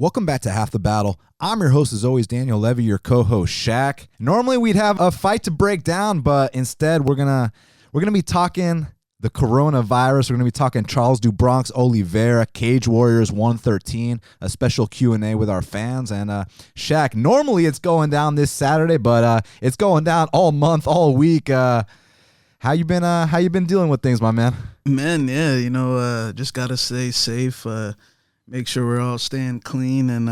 Welcome back to Half the Battle. I'm your host, as always, Daniel Levy, your co-host, Shaq. Normally, we'd have a fight to break down, but instead, we're gonna be talking the coronavirus. We're gonna be talking Charles do Bronx Oliveira, Cage Warriors 113, a special Q&A with our fans. And Shaq, normally it's going down this Saturday, but it's going down all month, all week. How you been dealing with things, my man? Man, yeah, just gotta stay safe. Make sure we're all staying clean and,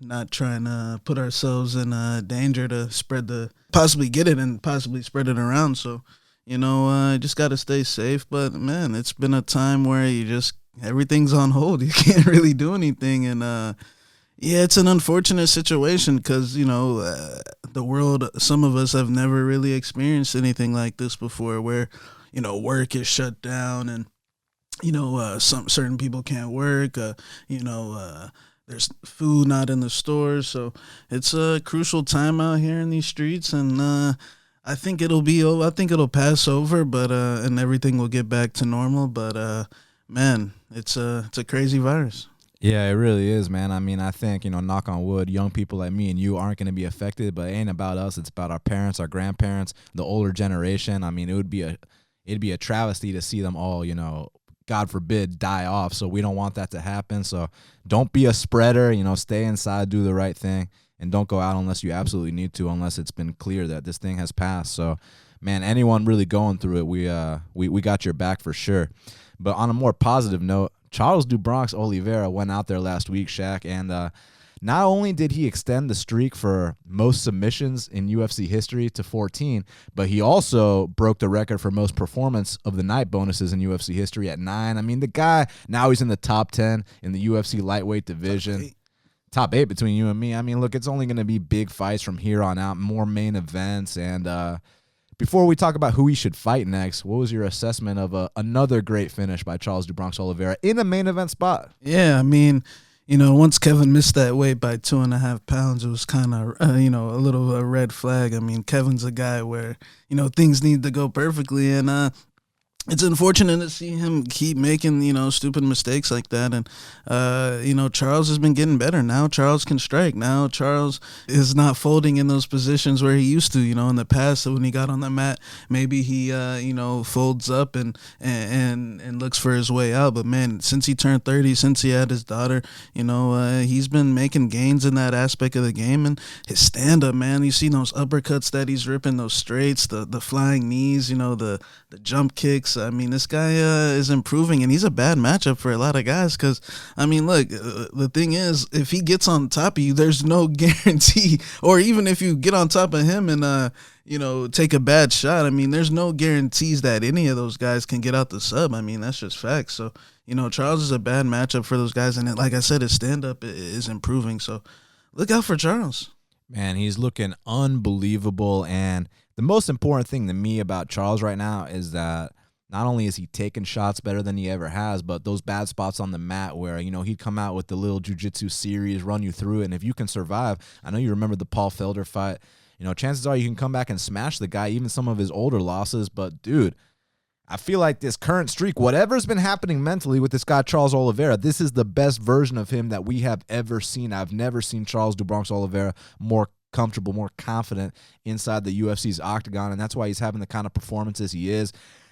not trying to put ourselves in danger to possibly get it and possibly spread it around. So, just got to stay safe. But, man, it's been a time where everything's on hold. You can't really do anything. And, it's an unfortunate situation because, the world, some of us have never really experienced anything like this before where, work is shut down and, some certain people can't work, there's food not in the stores. So it's a crucial time out here in these streets. And I think it'll pass over, but and everything will get back to normal. But man, it's a crazy virus. Yeah, it really is, man. I mean, I think, knock on wood, young people like me and you aren't going to be affected, but it ain't about us. It's about our parents, our grandparents, the older generation. I mean, it'd be a travesty to see them all, God forbid, die off. So we don't want that to happen. So don't be a spreader, stay inside, do the right thing, and don't go out unless you absolutely need to, unless it's been clear that this thing has passed. So, man, anyone really going through it, we got your back for sure. But on a more positive note, Charles do Bronx Oliveira went out there last week, Shaq, and not only did he extend the streak for most submissions in UFC history to 14, but he also broke the record for most performance of the night bonuses in UFC history at 9. I mean, the guy, now he's in the top 10 in the UFC lightweight division. Top 8 between you and me. I mean, look, it's only going to be big fights from here on out, more main events. And before we talk about who he should fight next, what was your assessment of another great finish by Charles do Bronx Oliveira in a main event spot? Yeah, I mean, once Kevin missed that weight by 2.5 pounds, it was kind of, a little a red flag. I mean, Kevin's a guy where, things need to go perfectly. And it's unfortunate to see him keep making, stupid mistakes like that. And, Charles has been getting better. Now Charles can strike. Now Charles is not folding in those positions where he used to, in the past when he got on the mat. Maybe he, folds up and looks for his way out. But, man, since he turned 30, since he had his daughter, he's been making gains in that aspect of the game. And his stand-up, man, you see those uppercuts that he's ripping, those straights, the flying knees, the jump kicks. I mean, this guy is improving, and he's a bad matchup for a lot of guys because, I mean, look, the thing is, if he gets on top of you, there's no guarantee, or even if you get on top of him and, take a bad shot, I mean, there's no guarantees that any of those guys can get out the sub. I mean, that's just facts. So, Charles is a bad matchup for those guys, and like I said, his stand-up is improving. So look out for Charles. Man, he's looking unbelievable, and the most important thing to me about Charles right now is that not only is he taking shots better than he ever has, but those bad spots on the mat where, he'd come out with the little jiu-jitsu series, run you through it, and if you can survive, I know you remember the Paul Felder fight, chances are you can come back and smash the guy, even some of his older losses, but dude, I feel like this current streak, whatever's been happening mentally with this guy, Charles Oliveira, this is the best version of him that we have ever seen. I've never seen Charles do Bronx Oliveira more comfortable, more confident inside the UFC's octagon, and that's why he's having the kind of performances he is.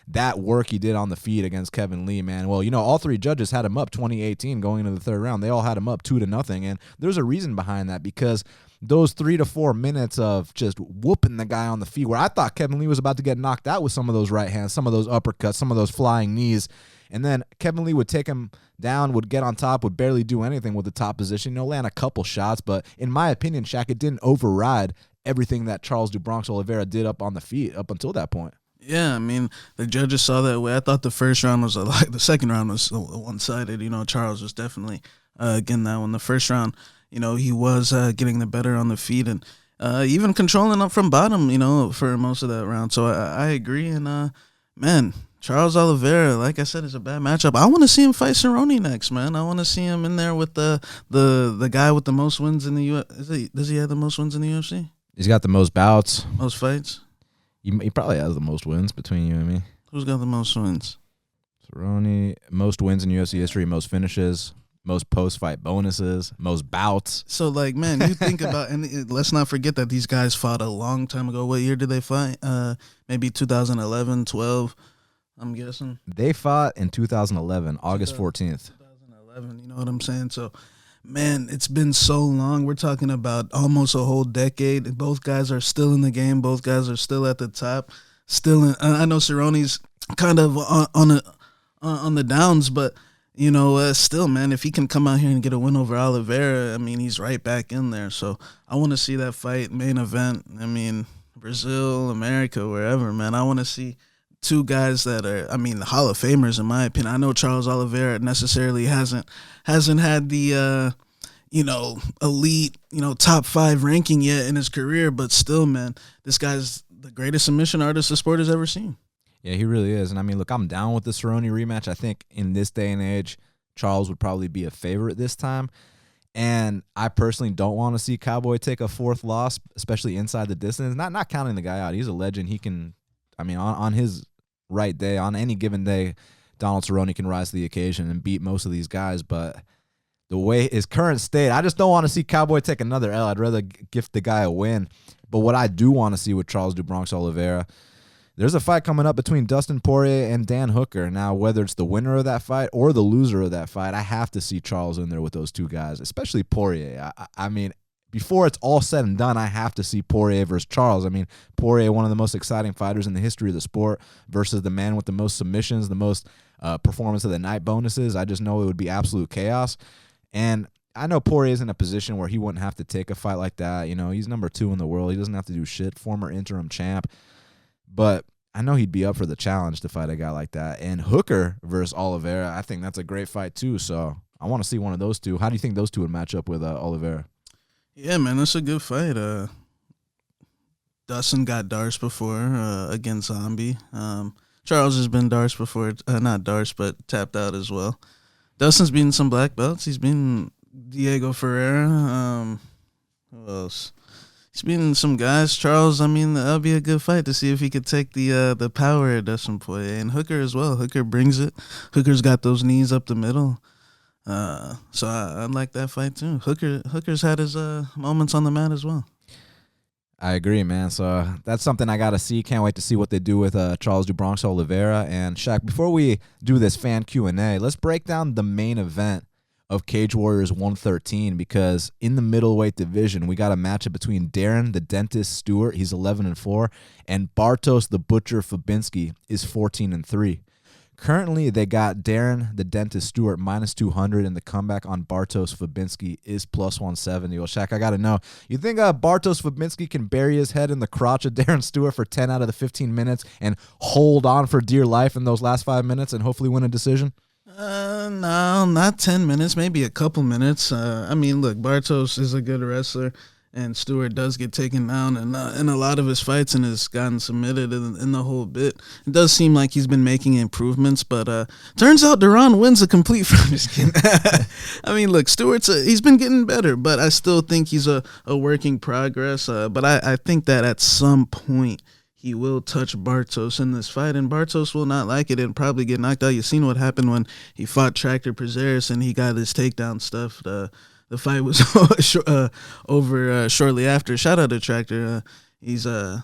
That work he did on the feet against Kevin Lee, man. Well, all three judges had him up 2018 going into the third round. They all had him up 2-0, and there's a reason behind that because those 3 to 4 minutes of just whooping the guy on the feet where I thought Kevin Lee was about to get knocked out with some of those right hands, some of those uppercuts, some of those flying knees, and then Kevin Lee would take him down, would get on top, would barely do anything with the top position, land a couple shots, but in my opinion, Shaq, it didn't override everything that Charles do Bronx Oliveira did up on the feet up until that point. Yeah, I mean, the judges saw that way. I thought the first round was the second round was one-sided. Charles was definitely getting that one. The first round, he was getting the better on the feet and even controlling up from bottom, for most of that round. So I agree. And, man, Charles Oliveira, like I said, is a bad matchup. I want to see him fight Cerrone next, man. I want to see him in there with the guy with the most wins in the UFC. Does he have the most wins in the UFC? He's got the most bouts. Most fights? He probably has the most wins between you and me. Who's got the most wins? Cerrone, most wins in UFC history, most finishes. most post-fight bonuses, most bouts. So, like, man, you think about, and let's not forget that these guys fought a long time ago. What year did they fight? Maybe 2011, 12, I'm guessing. They fought in 2011, August 14th. 2011, you know what I'm saying? So, man, it's been so long. We're talking about almost a whole decade. Both guys are still in the game. Both guys are still at the top. Still in, I know Cerrone's kind of on the downs, but you know, still, man, if he can come out here and get a win over Oliveira, I mean, he's right back in there. So I want to see that fight, main event. I mean, Brazil, America, wherever, man. I want to see two guys that are, I mean, Hall of Famers, in my opinion. I know Charles Oliveira necessarily hasn't had the elite, top 5 ranking yet in his career, but still, man, this guy's the greatest submission artist the sport has ever seen. Yeah, he really is. And I mean, look, I'm down with the Cerrone rematch. I think in this day and age, Charles would probably be a favorite this time. And I personally don't want to see Cowboy take a 4th loss, especially inside the distance. Not counting the guy out. He's a legend. He can, I mean, on his right day, on any given day, Donald Cerrone can rise to the occasion and beat most of these guys. But the way his current state, I just don't want to see Cowboy take another L. I'd rather gift the guy a win. But what I do want to see with Charles DuBronx Oliveira, there's a fight coming up between Dustin Poirier and Dan Hooker. Now, whether it's the winner of that fight or the loser of that fight, I have to see Charles in there with those two guys, especially Poirier. I mean, before it's all said and done, I have to see Poirier versus Charles. I mean, Poirier, one of the most exciting fighters in the history of the sport, versus the man with the most submissions, the most performance of the night bonuses. I just know it would be absolute chaos. And I know Poirier's in a position where he wouldn't have to take a fight like that. You know, he's number 2 in the world. He doesn't have to do shit. Former interim champ. But I know he'd be up for the challenge to fight a guy like that. And Hooker versus Oliveira, I think that's a great fight too. So I want to see one of those two. How do you think those two would match up with Oliveira? Yeah, man, that's a good fight. Dustin got Darce before against Zombie. Charles has been Darce before. Not Darce, but tapped out as well. Dustin's beaten some black belts. He's beaten Diego Ferreira. Who else? He's beaten some guys. Charles, I mean, that'll be a good fight to see if he could take the power of Dustin Poirier. And Hooker as well. Hooker brings it. Hooker's got those knees up the middle. So I like that fight too. Hooker's had his moments on the mat as well. I agree, man. So that's something I got to see. Can't wait to see what they do with Charles DuBronx Oliveira. And Shaq, before we do this fan Q&A, let's break down the main event of Cage Warriors 113, because in the middleweight division, we got a matchup between Darren, the dentist Stewart, he's 11-4, and Bartosz, the butcher Fabikinski, is 14-3. Currently, they got Darren, the dentist Stewart, -200, and the comeback on Bartosz Fabikinski is +170. Well, Shaq, I got to know, you think Bartosz Fabikinski can bury his head in the crotch of Darren Stewart for 10 out of the 15 minutes and hold on for dear life in those last 5 minutes and hopefully win a decision? No, not 10 minutes, maybe a couple minutes. I mean, look, Bartosz is a good wrestler, and Stewart does get taken down in a lot of his fights and has gotten submitted in the whole bit. It does seem like he's been making improvements, but turns out Darren wins a complete from his skin. I mean, look, he's been getting better, but I still think he's a work in progress. But I think that at some point, he will touch Bartosz in this fight, and Bartosz will not like it and probably get knocked out. You've seen what happened when he fought Tractor Prazeres and he got his takedown stuff. The fight was over shortly after. Shout out to Tractor. He's 2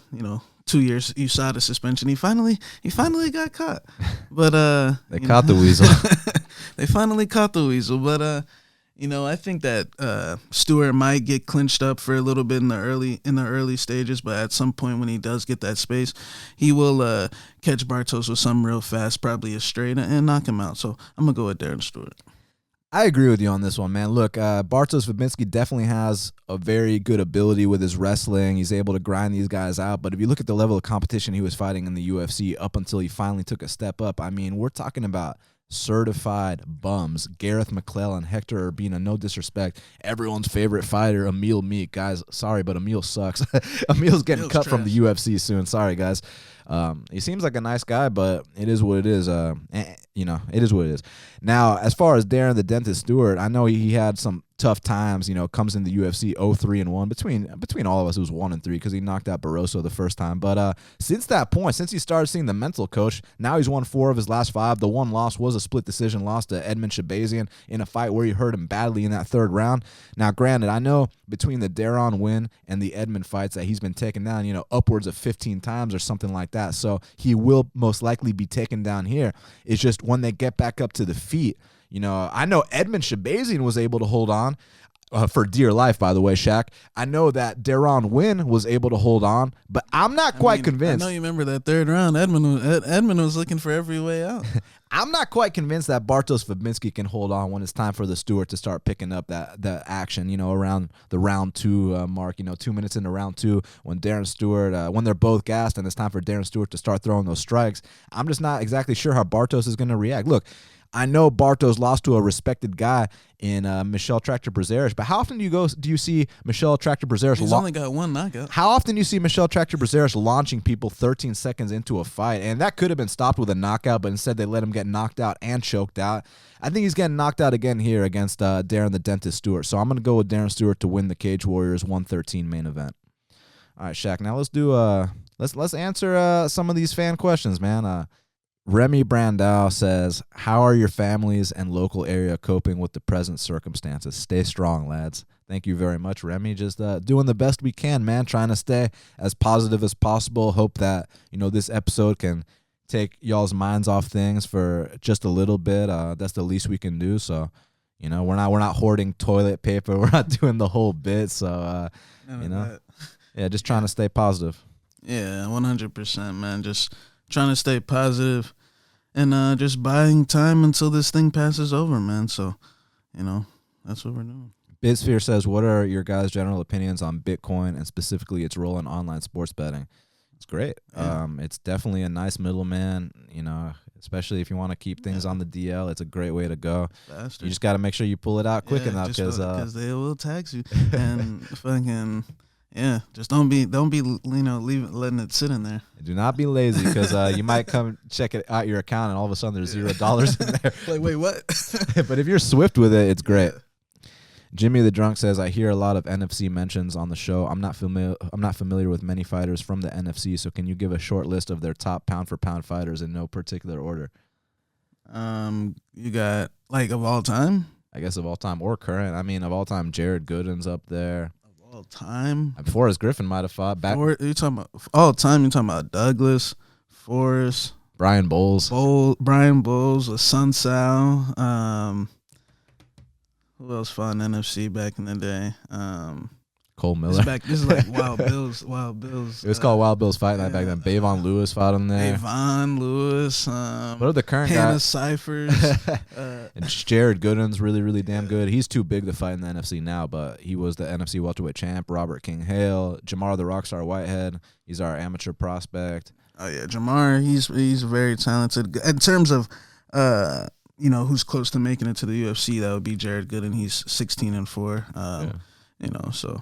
years USADA suspension. He finally got caught, but they caught the weasel. They finally caught the weasel, but I think that Stewart might get clinched up for a little bit in the early stages, but at some point when he does get that space, he will catch Bartosz with something real fast, probably a straight, and knock him out. So I'm gonna go with Darren Stewart. I agree with you on this one, man. Look, Bartosz Fabikinski definitely has a very good ability with his wrestling. He's able to grind these guys out. But if you look at the level of competition he was fighting in the UFC up until he finally took a step up, I mean, we're talking about certified bums. Gareth McClellan, Hector Urbina, no disrespect. Everyone's favorite fighter, Emil Meek. Guys, sorry, but Emil sucks. Emil's getting cut from the UFC soon. Sorry, guys. He seems like a nice guy, but it is what it is. It is what it is. Now, as far as Darren the Dentist Stewart, I know he had some tough times, comes in the UFC 0-3-1. Between all of us, it was 1-3 because he knocked out Barroso the first time. But since that point, since he started seeing the mental coach, now he's won 4 of his last 5. The one loss was a split decision loss to Edmund Shabazian in a fight where he hurt him badly in that 3rd round. Now, granted, I know between the Darren win and the Edmund fights that he's been taken down, upwards of 15 times or something like that. So he will most likely be taken down here. It's just when they get back up to the feet, I know Edmund Shabazian was able to hold on for dear life, by the way, Shaq. I know that Darren Wynn was able to hold on, but I'm not quite convinced. I know you remember that 3rd round. Edmund was looking for every way out. I'm not quite convinced that Bartosz Fabikinski can hold on when it's time for the Stewart to start picking up that action, around the round 2 mark, 2 minutes into round 2 when Darren Stewart, when they're both gassed and it's time for Darren Stewart to start throwing those strikes. I'm just not exactly sure how Bartosz is going to react. Look, I know Bartosz lost to a respected guy in Michel Tractor Brazeres, but how often do you see Michel Tractor Brazeres? He's only got 1 knockout. How often do you see Michel Tractor Brazeres launching people 13 seconds into a fight? And that could have been stopped with a knockout, but instead they let him get knocked out and choked out. I think he's getting knocked out again here against Darren the Dentist Stewart. So I'm going to go with Darren Stewart to win the Cage Warriors 113 main event. All right, Shaq. Now let's do let's answer some of these fan questions, man. Remy Brandau says, how are your families and local area coping with the present circumstances? Stay strong, lads. Thank you very much, Remy. Just doing the best we can, man, trying to stay as positive as possible. Hope that, this episode can take y'all's minds off things for just a little bit. That's the least we can do. So, we're not hoarding toilet paper. We're not doing the whole bit. So, yeah, just trying to stay positive. Yeah, 100%, man. Just trying to stay positive and just buying time until this thing passes over, man. So, that's what we're doing. Bitsphere says, what are your guys' general opinions on Bitcoin and specifically its role in online sports betting? It's great. Yeah. It's definitely a nice middleman, especially if you want to keep things on the DL. It's a great way to go. Faster. You just got to make sure you pull it out quick enough because they will tax you and fucking. Yeah, just don't be letting it sit in there. Do not be lazy because you might come check it out your account and all of a sudden there's $0 in there. Like, wait, what? But if you're swift with it, it's great. Yeah. Jimmy the Drunk says, I hear a lot of NFC mentions on the show. I'm not familiar with many fighters from the NFC, so can you give a short list of their top pound for pound fighters in no particular order? You got of all time? I guess of all time or current. I mean, of all time, Jared Gooden's up there. All time. Forrest Griffin might have fought back. You talking about all time? You talking about Douglas, Forrest, Brian Bowles, Brian Bowles, Sun Sao. Who else fought in NFC back in the day? Cole Miller. This is like Wild Bills. Wild Bills. It was called Wild Bills Fight Night back then. Bavon Lewis fought him there. Bavon Lewis. What are the current Hannah guys? Cyphers. And Jared Gooden's really, really damn good. He's too big to fight in the NFC now, but he was the NFC welterweight champ. Robert King Hale, Jamar the Rockstar Whitehead. He's our amateur prospect. Oh yeah, Jamar. He's very talented. In terms of who's close to making it to the UFC, that would be Jared Gooden. He's 16-4. So.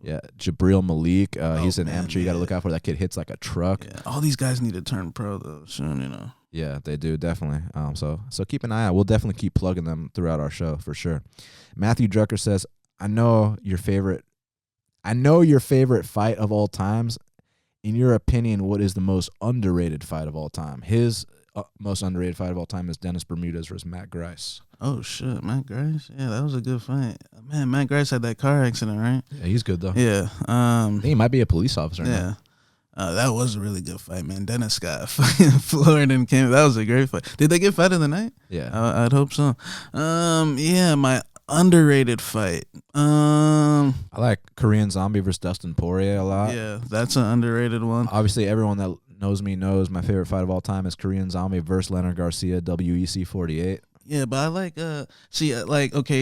Yeah, Jabril Malik. He's an amateur. You got to look out for that kid. Hits like a truck. Yeah. All these guys need to turn pro though soon. Yeah, they do definitely. So keep an eye out. We'll definitely keep plugging them throughout our show for sure. Matthew Drucker says, I know your favorite fight of all times. In your opinion, what is the most underrated fight of all time? His most underrated fight of all time is Dennis Bermudez versus Matt Grice. Oh, shit. Matt Grice? Yeah, that was a good fight. Man, Matt Grice had that car accident, right? Yeah, he's good, though. Yeah. I think he might be a police officer now. That was a really good fight, man. Dennis got fucking floored and came. That was a great fight. Did they get fight of the night? Yeah. I'd hope so. My underrated fight. I like Korean Zombie versus Dustin Poirier a lot. Yeah, that's an underrated one. Obviously, everyone that knows me knows my favorite fight of all time is Korean Zombie versus Leonard Garcia, WEC 48. Yeah, but I like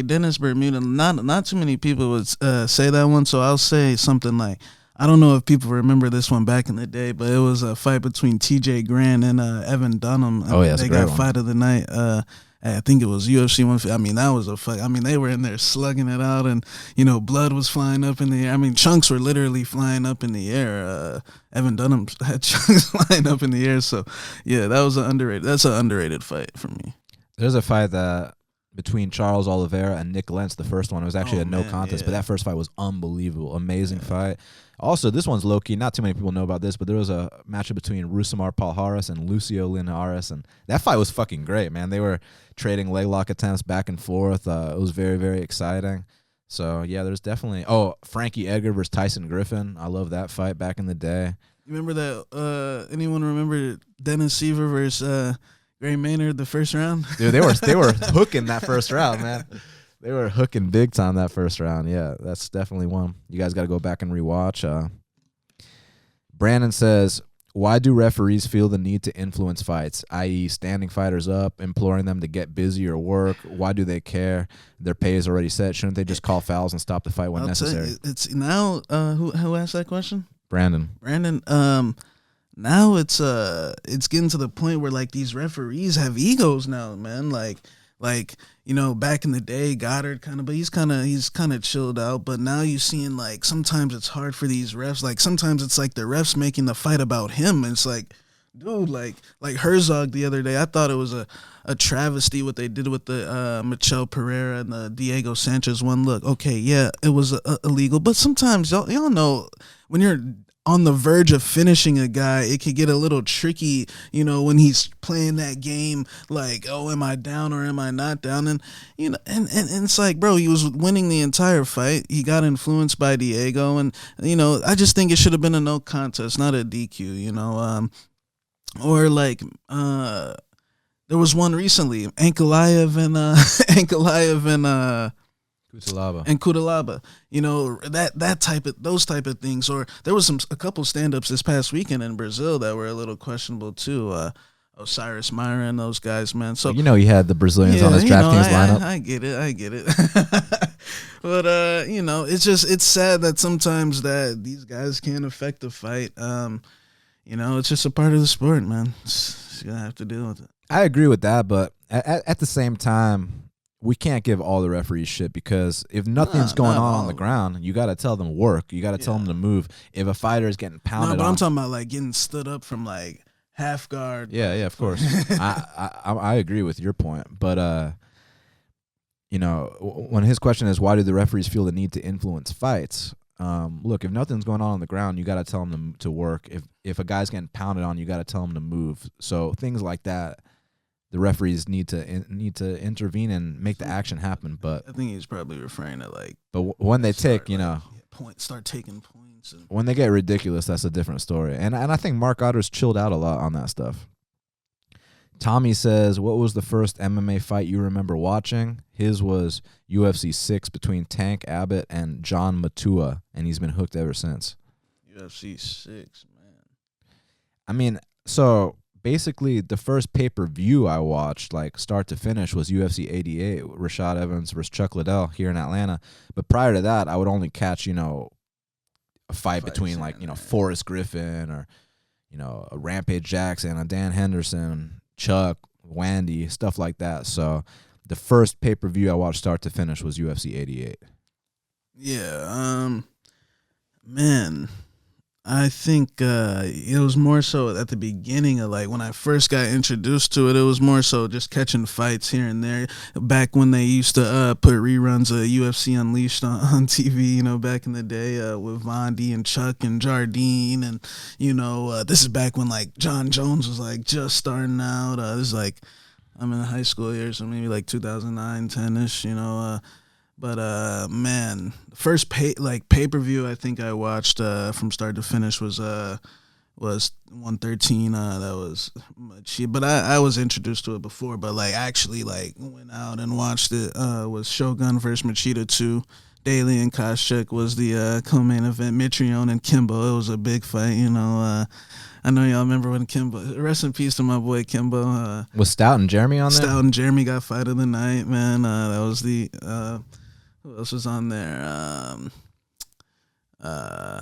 Dennis Bermuda. Not too many people would say that one, so I'll say something like, I don't know if people remember this one back in the day, but it was a fight between TJ Grant and Evan Dunham. Oh yeah, they got fight of the night. I think it was UFC 150. I mean, that was a fight. I mean, they were in there slugging it out, and blood was flying up in the air. I mean, chunks were literally flying up in the air. Evan Dunham had chunks flying up in the air. So yeah, that was an underrated. That's an underrated fight for me. There's a fight that between Charles Oliveira and Nick Lentz. The first one, it was actually a no contest, but that first fight was unbelievable, amazing fight. Also, this one's low key. Not too many people know about this, but there was a matchup between Rousimar Palhares and Lucio Linares, and that fight was fucking great, man. They were trading leg lock attempts back and forth. It was very, very exciting. So yeah, there's definitely Frankie Edgar versus Tyson Griffin. I love that fight back in the day. You remember that? Anyone remember Dennis Seaver versus Gray Maynard the first round? Dude, they were hooking that first round, man. They were hooking big time that first round. Yeah, that's definitely one. You guys got to go back and rewatch. Brandon says, why do referees feel the need to influence fights, i.e. standing fighters up, imploring them to get busy or work? Why do they care? Their pay is already set. Shouldn't they just call fouls and stop the fight when necessary? It's now, who asked that question? Brandon. Now it's getting to the point where like these referees have egos now, man. Like back in the day, Goddard but he's kind of chilled out. But now you're seeing like sometimes it's hard for these refs. Like sometimes it's like the refs making the fight about him. And it's like, dude, like Herzog the other day, I thought it was a travesty what they did with the Michel Pereira and the Diego Sanchez one. Look, okay, yeah, it was illegal, but sometimes y'all know when you're on the verge of finishing a guy, it could get a little tricky, when he's playing that game, like, oh, am I down or am I not down? And, and it's like, bro, he was winning the entire fight. He got influenced by Diego. And, I just think it should have been a no contest, not a DQ, or like, there was one recently, Ankalaev and Kutalaba, those type of things. Or there was a couple stand-ups this past weekend in Brazil that were a little questionable too. Osiris Myra and those guys, man. So you had the Brazilians on his DraftKings lineup. I get it. But it's sad that sometimes that these guys can't affect the fight. It's just a part of the sport, man. You're gonna have to deal with it. I agree with that, but at the same time, we can't give all the referees shit, because if nothing's going on the ground, you got to tell them work. You got to tell them to move. If a fighter is getting pounded, I'm talking about like getting stood up from like half guard. Yeah, of course. I agree with your point, but when his question is why do the referees feel the need to influence fights? Look, if nothing's going on the ground, you got to tell them to work. If a guy's getting pounded on, you got to tell him to move. So things like that, the referees need to intervene and make the action happen. But I think he's probably referring to like. But when they start taking points. And when they get ridiculous, that's a different story. And I think Mark Otter's chilled out a lot on that stuff. Tommy says, what was the first MMA fight you remember watching? His was UFC 6 between Tank Abbott and John Matua, and he's been hooked ever since. UFC 6, man. I mean, so basically the first pay-per-view I watched, like start to finish, was UFC 88, Rashad Evans versus Chuck Liddell here in Atlanta. But prior to that, I would only catch, a fight between like, Forrest Griffin or, a Rampage Jackson, a Dan Henderson, Chuck, Wandy, stuff like that. So the first pay-per-view I watched start to finish was UFC 88. Yeah, man, I think it was more so at the beginning of like when I first got introduced to it. It was more so just catching fights here and there. Back when they used to put reruns of UFC Unleashed on TV, back in the day with Vondi and Chuck and Jardine, and this is back when like John Jones was like just starting out. This is like I'm in high school years, so maybe like 2009, 10ish, But man, the first pay-per-view I think I watched from start to finish was 113. That was much, but I was introduced to it before, but like actually like went out and watched it. Was Shogun versus Machida 2. Daly and Koscheck was the co-main event. Mitrione and Kimbo. It was a big fight, I know y'all remember when Kimbo. Rest in peace to my boy Kimbo. Was Stout and Jeremy on there? Stout and Jeremy got fight of the night, man. That was the. Who else was on there?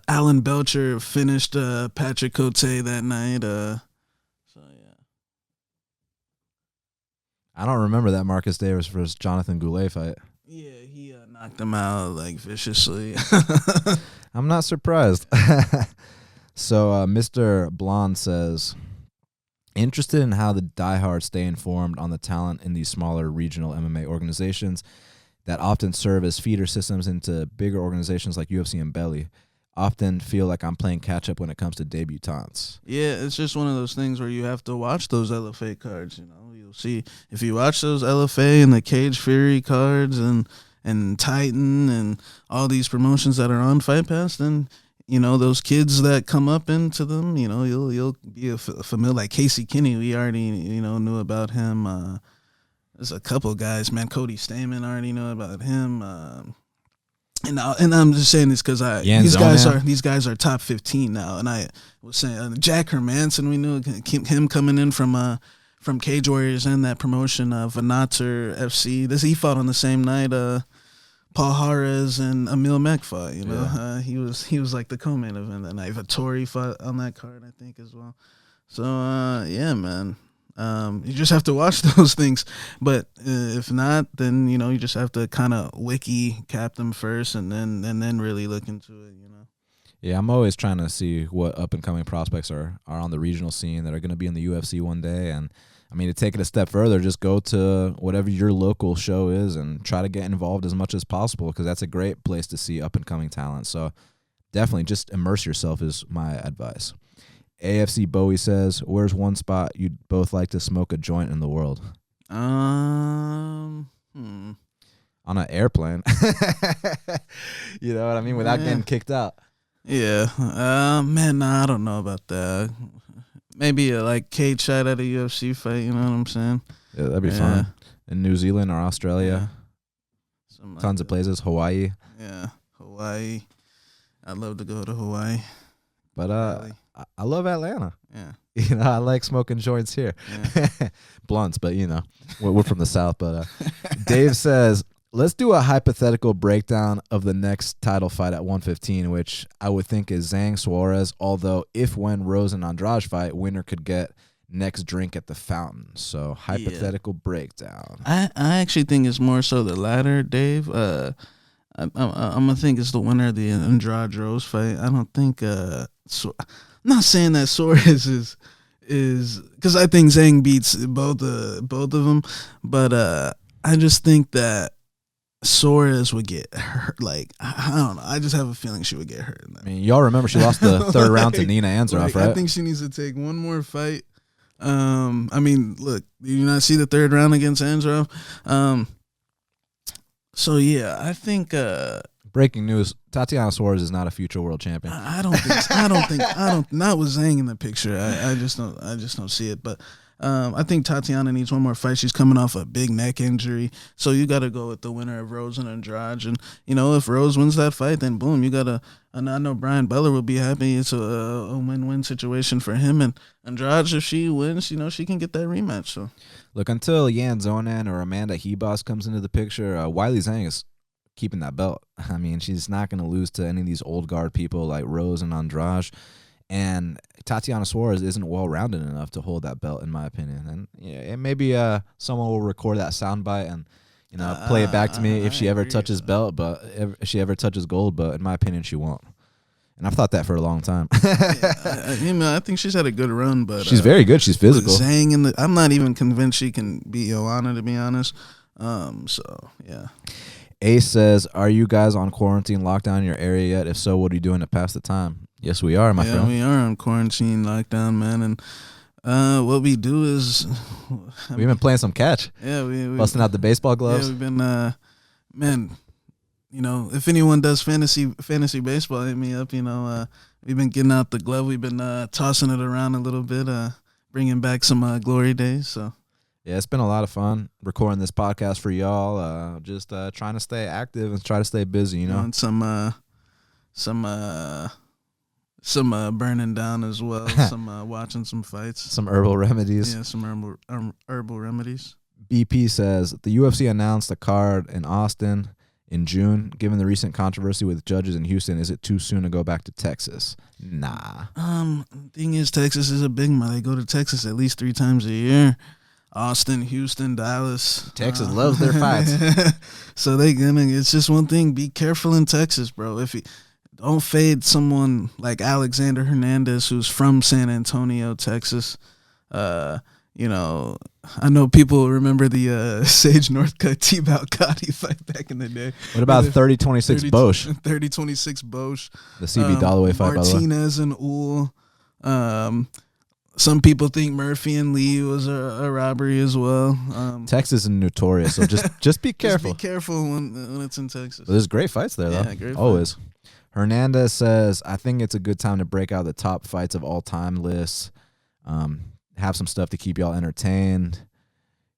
Alan Belcher finished Patrick Cote that night. So yeah. I don't remember that Marcus Davis versus Jonathan Goulet fight. Yeah, he knocked him out like viciously. I'm not surprised. So Mr. Blonde says, Interested in how the diehards stay informed on the talent in these smaller regional MMA organizations that often serve as feeder systems into bigger organizations like UFC and Belly. Often feel like I'm playing catch up when it comes to debutantes. Yeah, it's just one of those things where you have to watch those LFA cards. You'll see if you watch those LFA and the Cage Fury cards and Titan and all these promotions that are on Fight Pass, then those kids that come up into them, you'll be familiar. Like Casey Kinney, we already knew about him. There's a couple guys, man. Cody Stamen, already know about him. And I'm just saying this because these guys are top 15 now. And I was saying Jack Hermanson, we knew him coming in from Cage Warriors and that promotion, Venator FC. He fought on the same night. Paul Juarez and Emil Mech fought. He was like the co-main event that night. Vittori fought on that card, I think, as well. So yeah, man. You just have to watch those things, but if not, then you just have to kind of wiki cap them first, and then really look into it. Yeah, I'm always trying to see what up and coming prospects are on the regional scene that are going to be in the UFC one day. And I mean, to take it a step further, just go to whatever your local show is and try to get involved as much as possible, because that's a great place to see up and coming talent. So definitely just immerse yourself is my advice. AFC Bowie says, where's one spot you'd both like to smoke a joint in the world? On an airplane. You know what I mean? Without getting kicked out. Yeah. Man, I don't know about that. Maybe a cage shot at a UFC fight, you know what I'm saying? Yeah, that'd be fun. In New Zealand or Australia. Yeah. Tons of places. Hawaii. Yeah, Hawaii. I'd love to go to Hawaii. But I love Atlanta. Yeah. I like smoking joints here. Yeah. Blunts, but we're from the South. But Dave says, let's do a hypothetical breakdown of the next title fight at 115, which I would think is Zhang Suarez, although when Rose and Andrade fight, winner could get next drink at the fountain. So hypothetical breakdown. I actually think it's more so the latter, Dave. I'm gonna think it's the winner of the Andrade Rose fight. I don't think I'm not saying that Suarez is because I think Zhang beats both of them, but I just think that Suarez would get hurt. I don't know. I just have a feeling she would get hurt in that. I mean, y'all remember she lost the third round to Nina Ansaroff, right? I think she needs to take one more fight. I mean, look, did you not see the third round against Ansaroff? So yeah, I think. Breaking news: Tatiana Suarez is not a future world champion. I don't think. Not with Zhang in the picture. I just don't see it. But I think Tatiana needs one more fight. She's coming off a big neck injury, so you got to go with the winner of Rose and Andrade. And if Rose wins that fight, then boom, you got to. And I know Brian Beller will be happy. It's a win-win situation for him. And Andrade, if she wins, she can get that rematch. So look, until Yan Zonan or Amanda Hebos comes into the picture, Wiley Zhang is keeping that belt. I mean, she's not going to lose to any of these old guard people like Rose and Andrade. And Tatiana Suarez isn't well-rounded enough to hold that belt, in my opinion. And yeah, maybe someone will record that soundbite and play it back to me if she ever touches belt, but if she ever touches gold. But in my opinion, she won't. And I've thought that for a long time. I think she's had a good run, but she's very good. She's physical. Zhang I'm not even convinced she can beat Joanna, to be honest. So yeah. Ace says, are you guys on quarantine lockdown in your area yet? If so, what are you doing to pass the time? Yes, we are, my friend. Yeah, we are on quarantine lockdown, man. And what we do is... we've been playing some catch. Yeah, we busting out the baseball gloves. Yeah, we've been... man, if anyone does fantasy baseball, hit me up. We've been getting out the glove. We've been tossing it around a little bit, bringing back some glory days, so... Yeah, it's been a lot of fun recording this podcast for y'all. Just trying to stay active and try to stay busy, And some burning down as well. Some watching some fights. Some herbal remedies. Yeah, some herbal remedies. BP says the UFC announced a card in Austin in June. Given the recent controversy with judges in Houston, is it too soon to go back to Texas? Nah. Thing is, Texas is a big month. They go to Texas at least 3 times a year. Austin, Houston, Dallas. Texas loves their fights. So it's just one thing. Be careful in Texas, bro. If you don't fade someone like Alexander Hernandez, who's from San Antonio, Texas. You know, I know people remember the Sage Northcutt T-Bout Gotti fight back in the day. What about 30-26 Bosch? 30-26 Bosch. The CB Dalloway fight, by the way. Martinez and Uhl. Some people think Murphy and Lee was a robbery as well. Texas is notorious, so just be careful. Just be careful when it's in Texas. There's great fights there, though. Yeah, great always. Fights. Hernandez says, I think it's a good time to break out the top fights of all time lists. Have some stuff to keep y'all entertained.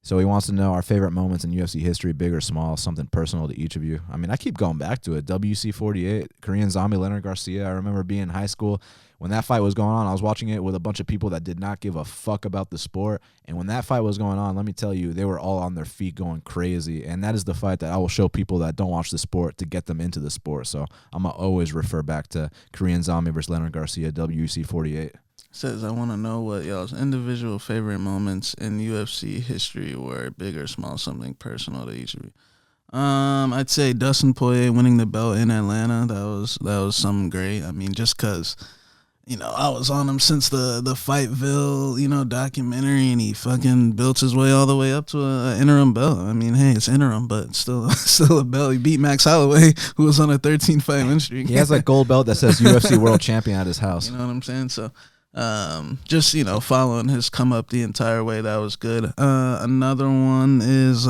So he wants to know our favorite moments in UFC history, big or small, something personal to each of you. I mean, I keep going back to it. WC 48, Korean Zombie, Leonard Garcia. I remember being in high school. When that fight was going on, I was watching it with a bunch of people that did not give a fuck about the sport. And when that fight was going on, let me tell you, they were all on their feet going crazy. And that is the fight that I will show people that don't watch the sport to get them into the sport. So I'm going to always refer back to Korean Zombie versus Leonard Garcia, WC 48. Says, I want to know what y'all's individual favorite moments in UFC history were, big or small, something personal to each of you. I'd say Dustin Poirier winning the belt in Atlanta. That was something great. I mean, just because, you know, I was on him since the Fightville, you know, documentary, and he fucking built his way all the way up to an interim belt. I mean, hey, it's interim, but it's still a belt. He beat Max Holloway, who was on a 13-fight win streak. He has a gold belt that says UFC World Champion at his house. You know what I'm saying? So, just, you know, following his come up the entire way, that was good. Another one is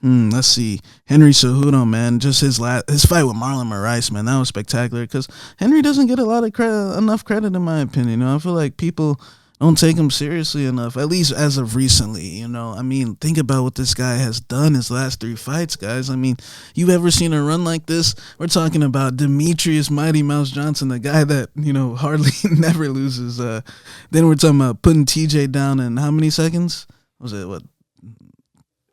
let's see, Henry Cejudo, man. Just his fight with Marlon Moraes, man, that was spectacular, because Henry doesn't get a lot of enough credit, in my opinion. You know, I feel like people don't take him seriously enough, at least as of recently. You know, I mean, think about what this guy has done his last 3 fights, guys. I mean, you ever seen a run like this? We're talking about Demetrius Mighty Mouse Johnson, the guy that, you know, hardly never loses. Then we're talking about putting TJ down in how many seconds? Was it, what?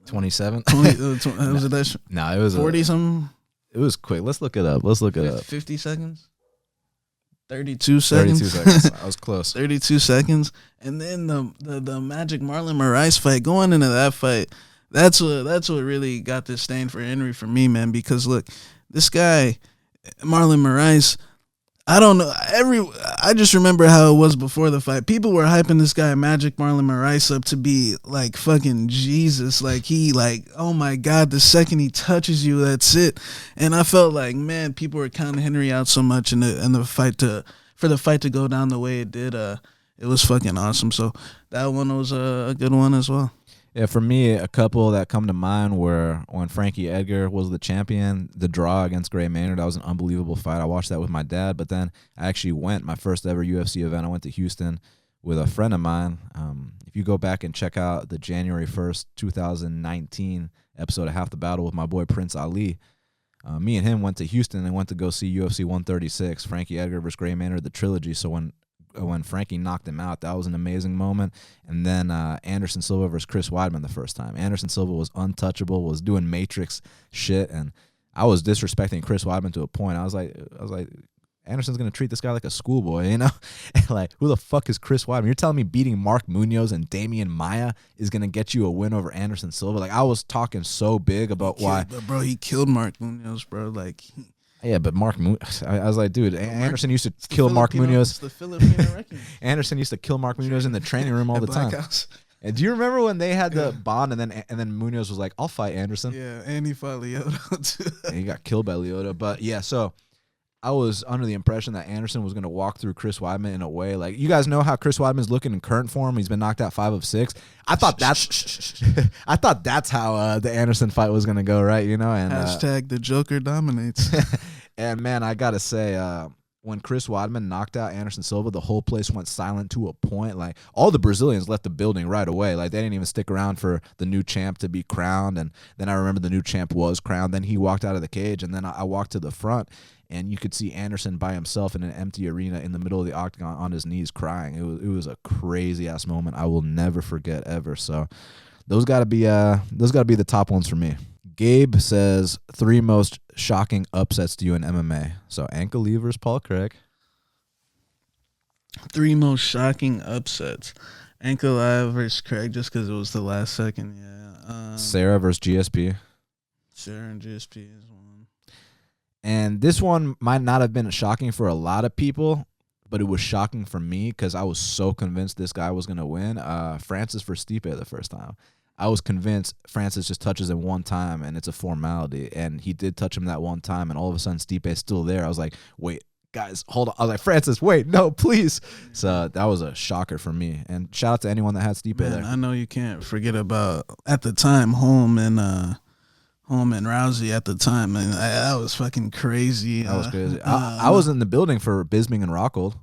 27? 20, was it that? No, it was 40 something? It was quick. Let's look it up. 50 seconds? 32 seconds. 32 seconds. I was close. 32 seconds. And then the Magic Marlon Moraes fight, going into that fight, that's what really got this stain for Henry for me, man, because look, this guy, Marlon Moraes, I don't know. I just remember how it was before the fight. People were hyping this guy, Magic Marlon Moraes, up to be like fucking Jesus. Like, oh my God, the second he touches you, that's it. And I felt like, man, people were counting Henry out so much in the fight for the fight to go down the way it did. It was fucking awesome. So that one was a good one as well. Yeah, for me, a couple that come to mind were when Frankie Edgar was the champion, the draw against Gray Maynard. That was an unbelievable fight. I watched that with my dad, but then I actually went, my first ever UFC event, I went to Houston with a friend of mine. If you go back and check out the January 1st, 2019 episode of Half the Battle with my boy Prince Ali, me and him went to Houston and went to go see UFC 136, Frankie Edgar versus Gray Maynard, the trilogy. So when Frankie knocked him out, that was an amazing moment. And then Anderson Silva versus Chris Weidman the first time. Anderson Silva was untouchable, was doing Matrix shit, and I was disrespecting Chris Weidman to a point. I was like, Anderson's gonna treat this guy like a schoolboy, you know? And like, who the fuck is Chris Weidman? You're telling me beating Mark Munoz and Damian Maia is gonna get you a win over Anderson Silva? Like, I was talking so big about why. But bro, he killed Mark Munoz, bro. Like. Yeah, but Mark Munoz, I was like, dude, Anderson used to kill Mark Munoz. It's the Filipino wrecking. Anderson used to kill Mark Munoz in the training room all the time. And do you remember when they had the bond, and then Munoz was like, I'll fight Anderson? Yeah, and he fought Lyoto too. And he got killed by Lyoto. But yeah, so I was under the impression that Anderson was going to walk through Chris Weidman in a way. Like, you guys know how Chris Weidman's looking in current form. He's been knocked out 5 of 6. I thought that's how the Anderson fight was going to go, right? You know, and hashtag the Joker dominates. And man, I gotta say, when Chris Weidman knocked out Anderson Silva, the whole place went silent to a point. Like, all the Brazilians left the building right away. Like, they didn't even stick around for the new champ to be crowned. And then I remember the new champ was crowned. Then he walked out of the cage, and then I walked to the front, and you could see Anderson by himself in an empty arena in the middle of the octagon on his knees crying. It was a crazy ass moment I will never forget ever. So those gotta be the top ones for me. Gabe says 3 most shocking upsets to you in MMA. So Ankalaev versus Paul Craig. 3 most shocking upsets. Ankalaev versus Craig, just because it was the last second. Yeah. Sarah versus GSP. Sarah and GSP is one. And this one might not have been shocking for a lot of people, but it was shocking for me because I was so convinced this guy was gonna win. Francis for Stipe the first time. I was convinced Francis just touches him one time and it's a formality, and he did touch him that one time, and all of a sudden Stipe's still there. I was like, wait, guys, hold on. I was like, Francis, wait, no, please. So that was a shocker for me. And shout out to anyone that had Stipe there. I know you can't forget about, at the time, Holm and Rousey at the time, and that was fucking crazy. That was crazy. I was in the building for Bisping and Rockhold.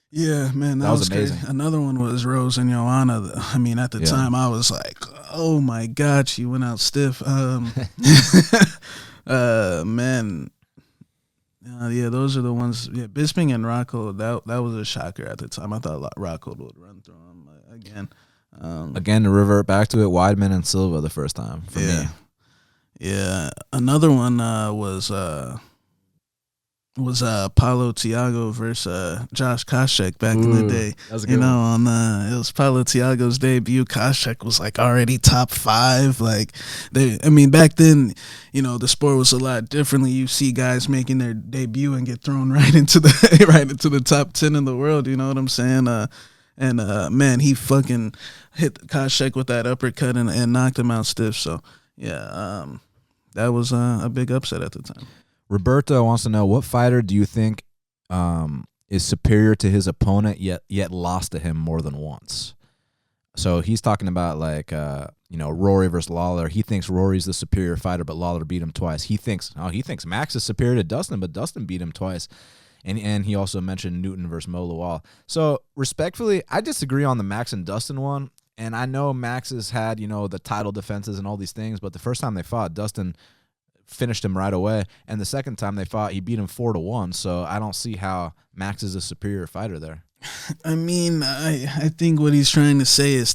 Yeah, man, that was amazing. Crazy. Another one was Rose and Joanna. I mean, at the time, I was like, oh my God, she went out stiff. Man. Yeah, those are the ones. Yeah, Bisping and Rockhold, that was a shocker at the time. I thought Rockhold would run through him again. Again, to revert back to it, Weidman and Silva the first time for me. Yeah, another one was Paulo Thiago versus Josh Koscheck back in the day. That was a good one. It was Paulo Thiago's debut. Koscheck was like already top 5. Like back then, the sport was a lot differently. You see guys making their debut and get thrown right into the top 10 in the world. You know what I'm saying? Man, he fucking hit Koscheck with that uppercut and knocked him out stiff. So yeah, that was a big upset at the time. Roberto wants to know, what fighter do you think is superior to his opponent yet lost to him more than once? So he's talking about Rory versus Lawler. He thinks Rory's the superior fighter, but Lawler beat him twice. He thinks Max is superior to Dustin, but Dustin beat him twice. And he also mentioned Newton versus Mo Lawal. So respectfully, I disagree on the Max and Dustin one. And I know Max has had, the title defenses and all these things, but the first time they fought, Dustin finished him right away, and the second time they fought, he beat him 4-1. So I don't see how Max is a superior fighter there. I mean, I think what he's trying to say is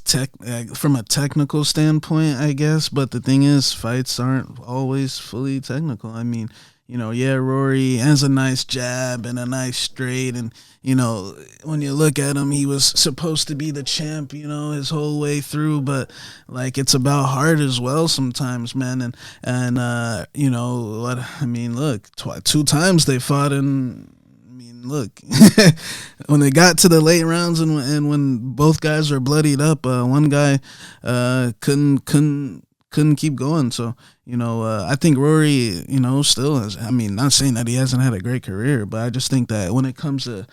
from a technical standpoint, I guess. But the thing is, fights aren't always fully technical. I mean, Rory has a nice jab and a nice straight, and when you look at him, he was supposed to be the champ, his whole way through, but like it's about heart as well sometimes, man. And what I mean, look, 2 times they fought, and I mean, look, when they got to the late rounds and when both guys were bloodied up, one guy couldn't keep going. So, I think Rory, still has, I mean, not saying that he hasn't had a great career, but I just think that when it comes to,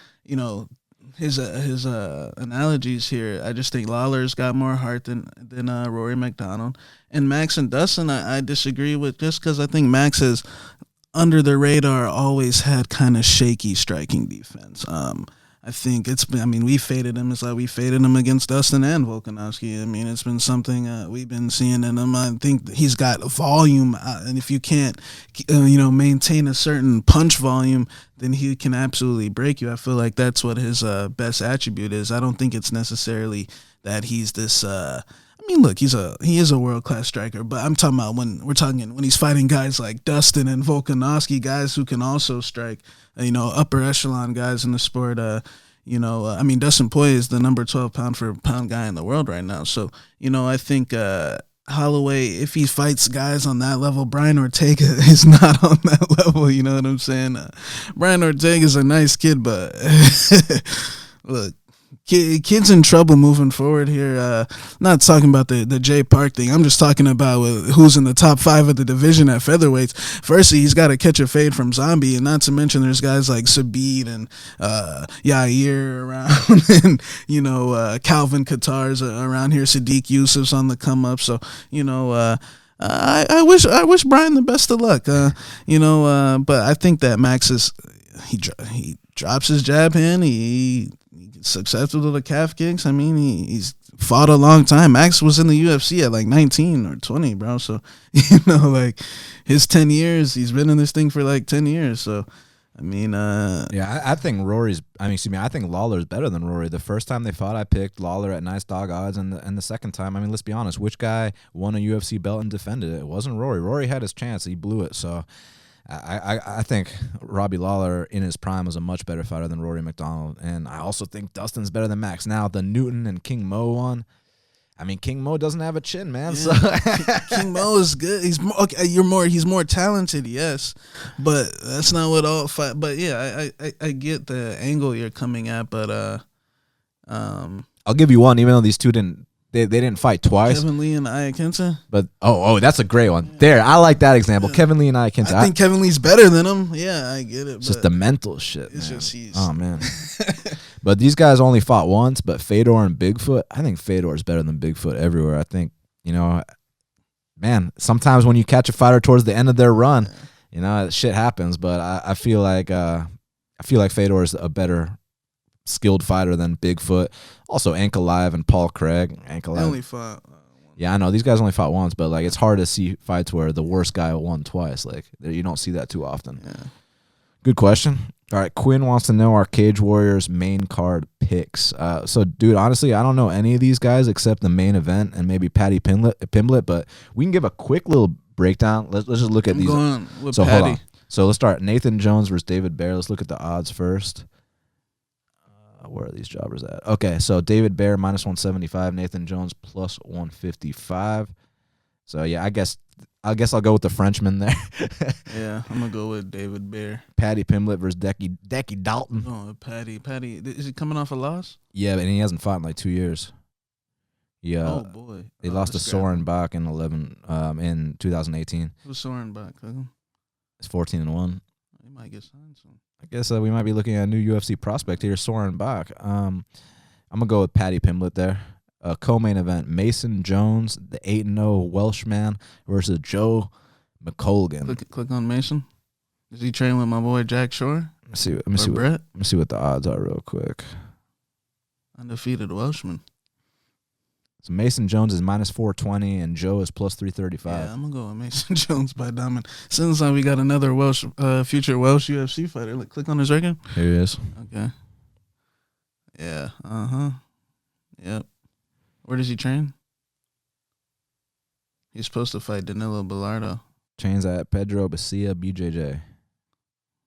his analogies here, I just think Lawler's got more heart than Rory McDonald. And Max and Dustin, I disagree with, just because I think Max has, under the radar, always had kind of shaky striking defense. I think we faded him. It's like we faded him against Dustin and Volkanovski. I mean, it's been something we've been seeing in him. I think he's got volume, and if you can't, maintain a certain punch volume, then he can absolutely break you. I feel like that's what his best attribute is. I don't think it's necessarily that he's this. Look, he is a world-class striker, but I'm talking about when he's fighting guys like Dustin and Volkanovski, guys who can also strike, upper echelon guys in the sport. Dustin Poirier is the number 12 pound for pound guy in the world right now. So, I think Holloway, if he fights guys on that level, Brian Ortega is not on that level. You know what I'm saying? Brian Ortega is a nice kid, but look. Kids in trouble moving forward here. Not talking about the Jay Park thing. I'm just talking about who's in the top 5 of the division at featherweights. Firstly, he's got to catch a fade from Zombie, and not to mention there's guys like Sabit and Yair around, and Calvin Qatar's around here. Sadiq Yusuf's on the come up. So I wish Brian the best of luck. But I think that Max he drops his jab hand. He's successful to the calf kicks. I mean, he's fought a long time. Max was in the UFC at like 19 or 20, bro. So, his 10 years, he's been in this thing for like 10 years. So, I mean, I think I think Lawler's better than Rory. The first time they fought, I picked Lawler at nice dog odds, and the second time, I mean, let's be honest, which guy won a UFC belt and defended it? It wasn't Rory. Rory had his chance. He blew it. So, I think Robbie Lawler in his prime was a much better fighter than Rory McDonald, and I also think Dustin's better than Max. Now, the Newton and King Mo one, I mean, King Mo doesn't have a chin, man. Yeah. So King Mo is good. He's more, okay, he's more talented, yes, but that's not what all fight. But yeah, I get the angle you're coming at, but I'll give you one, even though these two they didn't fight twice. Kevin Lee and Iaquinta. But that's a great one. There, I like that example. Yeah. Kevin Lee and Iaquinta. I think Kevin Lee's better than him. Yeah, I get it. It's just the mental shit. It's Man. just oh man. But these guys only fought once. But Fedor and Bigfoot, I think Fedor is better than Bigfoot everywhere. I think man. Sometimes when you catch a fighter towards the end of their run, shit happens. But I feel like Fedor is a better skilled fighter than Bigfoot. Also, Ankalaev and Paul Craig. They only fought. Yeah, I know these guys only fought once, but like it's hard to see fights where the worst guy won twice. Like you don't see that too often. Yeah. Good question. All right, Quinn wants to know our Cage Warriors main card picks. So, dude, honestly, I don't know any of these guys except the main event and maybe Paddy Pimblett, but we can give a quick little breakdown. Let's just look at these. Going with so Paddy. hold on. So let's start. Nathan Jones versus David Baer. Let's look at the odds first. Where are these jobbers at? Okay, so David Baer minus 175, Nathan Jones plus 155. So yeah, I guess I'll go with the Frenchman there. Yeah, I'm gonna go with David Baer. Paddy Pimblett versus Decky Dalton. Oh, Paddy, is he coming off a loss? Yeah, and he hasn't fought in like 2 years. Yeah. Oh boy, He lost to Soren Bach in 2018. Who's Soren Bach? It's 14-1. He might get signed soon. I guess we might be looking at a new UFC prospect here, Soren Bach. I'm gonna go with Paddy Pimblett there. Co-main event: Mason Jones, the 8-0 Welshman, versus Joe McColgan. Click on Mason. Is he training with my boy Jack Shore? Let me see what the odds are real quick. Undefeated Welshman. So Mason Jones is minus 420 and Joe is plus 335. Yeah, I'm gonna go with Mason Jones by Diamond. Since we got another future Welsh UFC fighter. Look, click on his record. Here he is. Okay. Yeah. Yep. Where does he train? He's supposed to fight Danilo Bilardo. Trains at Pedro Bacia BJJ.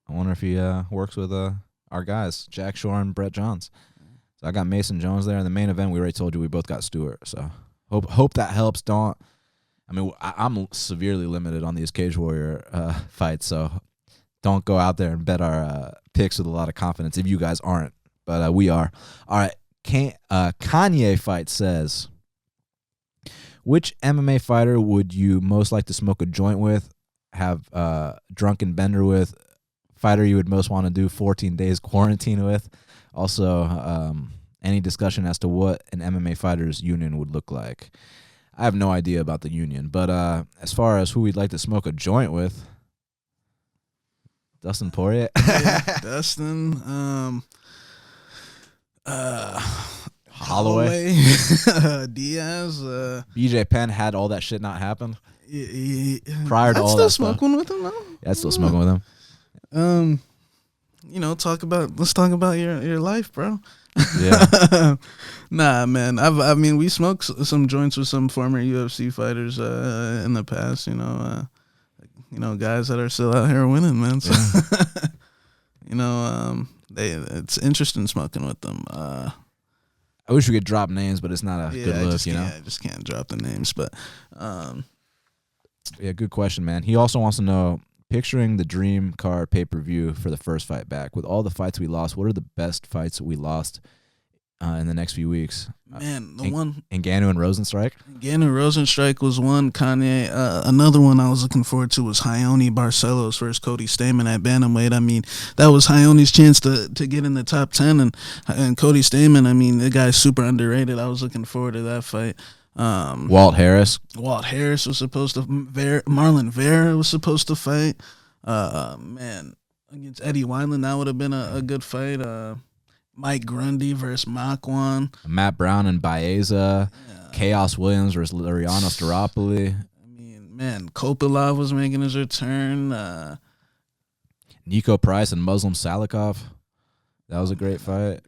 I wonder if he works with our guys, Jack Shore and Brett Johns. So I got Mason Jones there in the main event. We already told you we both got Stewart. So hope that helps. I'm severely limited on these Cage Warrior fights, so don't go out there and bet our picks with a lot of confidence if you guys aren't. But we are. All right. Kanye Fight says, which MMA fighter would you most like to smoke a joint with, have drunken bender with, fighter you would most want to do 14 days quarantine with? Also, any discussion as to what an MMA fighter's union would look like? I have no idea about the union, but as far as who we'd like to smoke a joint with, Dustin Poirier. Yeah, Dustin. Holloway. Diaz. BJ Penn had all that shit not happen prior to all that that stuff. Smoking with him, no? Yeah, I'd still smoking with him. Let's talk about your life, bro. Yeah. Nah, man. We smoked some joints with some former UFC fighters in the past. Guys that are still out here winning, man. So, it's interesting smoking with them. I wish we could drop names, but it's not a good look, I just can't drop the names, but yeah, good question, man. He also wants to know, picturing the dream card pay-per-view for the first fight back, with all the fights we lost, what are the best fights we lost in the next few weeks? Man, Ngannou and Rosenstrike? Ngannou Rosenstrike was one. Kanye. Another one I was looking forward to was Ione Barcelos versus Cody Stamann at bantamweight. That was Ione's chance to get in the top 10, and Cody Stamann, the guy's super underrated. I was looking forward to that fight. Walt Harris was supposed to. Marlon Vera was supposed to fight. Against Eddie Wineland, that would have been a good fight. Mike Grundy versus Makwan. Matt Brown and Baeza. Yeah. Chaos Williams versus Lariano Staropoli. Kopilov was making his return. Nico Price and Muslim Salikov. That was a great fight.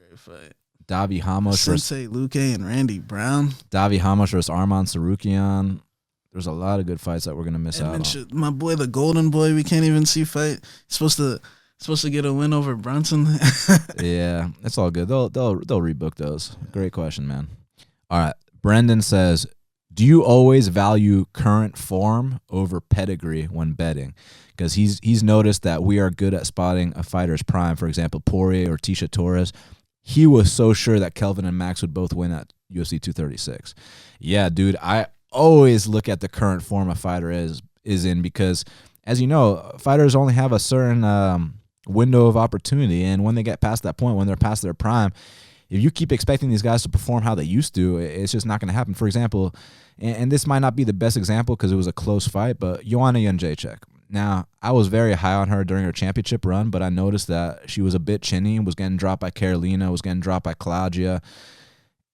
Davi Hamosh Sensei Luque and Randy Brown. Davi Hamosh versus Arman Sarukian. There's a lot of good fights that we're gonna miss out on. My boy, the Golden Boy, we can't even see fight. He's supposed to get a win over Brunson. Yeah, it's all good. They'll rebook those. Great question, man. All right, Brendan says, do you always value current form over pedigree when betting? Because he's noticed that we are good at spotting a fighter's prime. For example, Poirier or Tisha Torres. He was so sure that Kelvin and Max would both win at UFC 236. Yeah, dude, I always look at the current form a fighter is in because, as you know, fighters only have a certain window of opportunity, and when they get past that point, when they're past their prime, if you keep expecting these guys to perform how they used to, it's just not going to happen. For example, and this might not be the best example because it was a close fight, but Joanna Jędrzejczyk. Now, I was very high on her during her championship run, but I noticed that she was a bit chinny, was getting dropped by Carolina, was getting dropped by Claudia,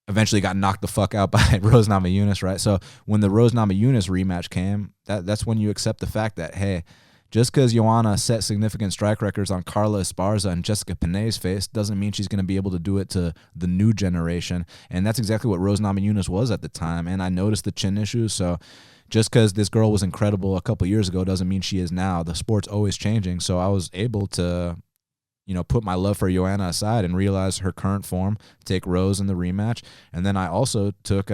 eventually got knocked the fuck out by Rose Namajunas, right? So when the Rose Namajunas rematch came, that's when you accept the fact that, hey, just because Joanna set significant strike records on Carla Esparza and Jessica Pené's face doesn't mean she's going to be able to do it to the new generation. And that's exactly what Rose Namajunas was at the time. And I noticed the chin issues. So just because this girl was incredible a couple years ago doesn't mean she is now. The sport's always changing. So I was able to, put my love for Joanna aside and realize her current form, take Rose in the rematch. And then I also took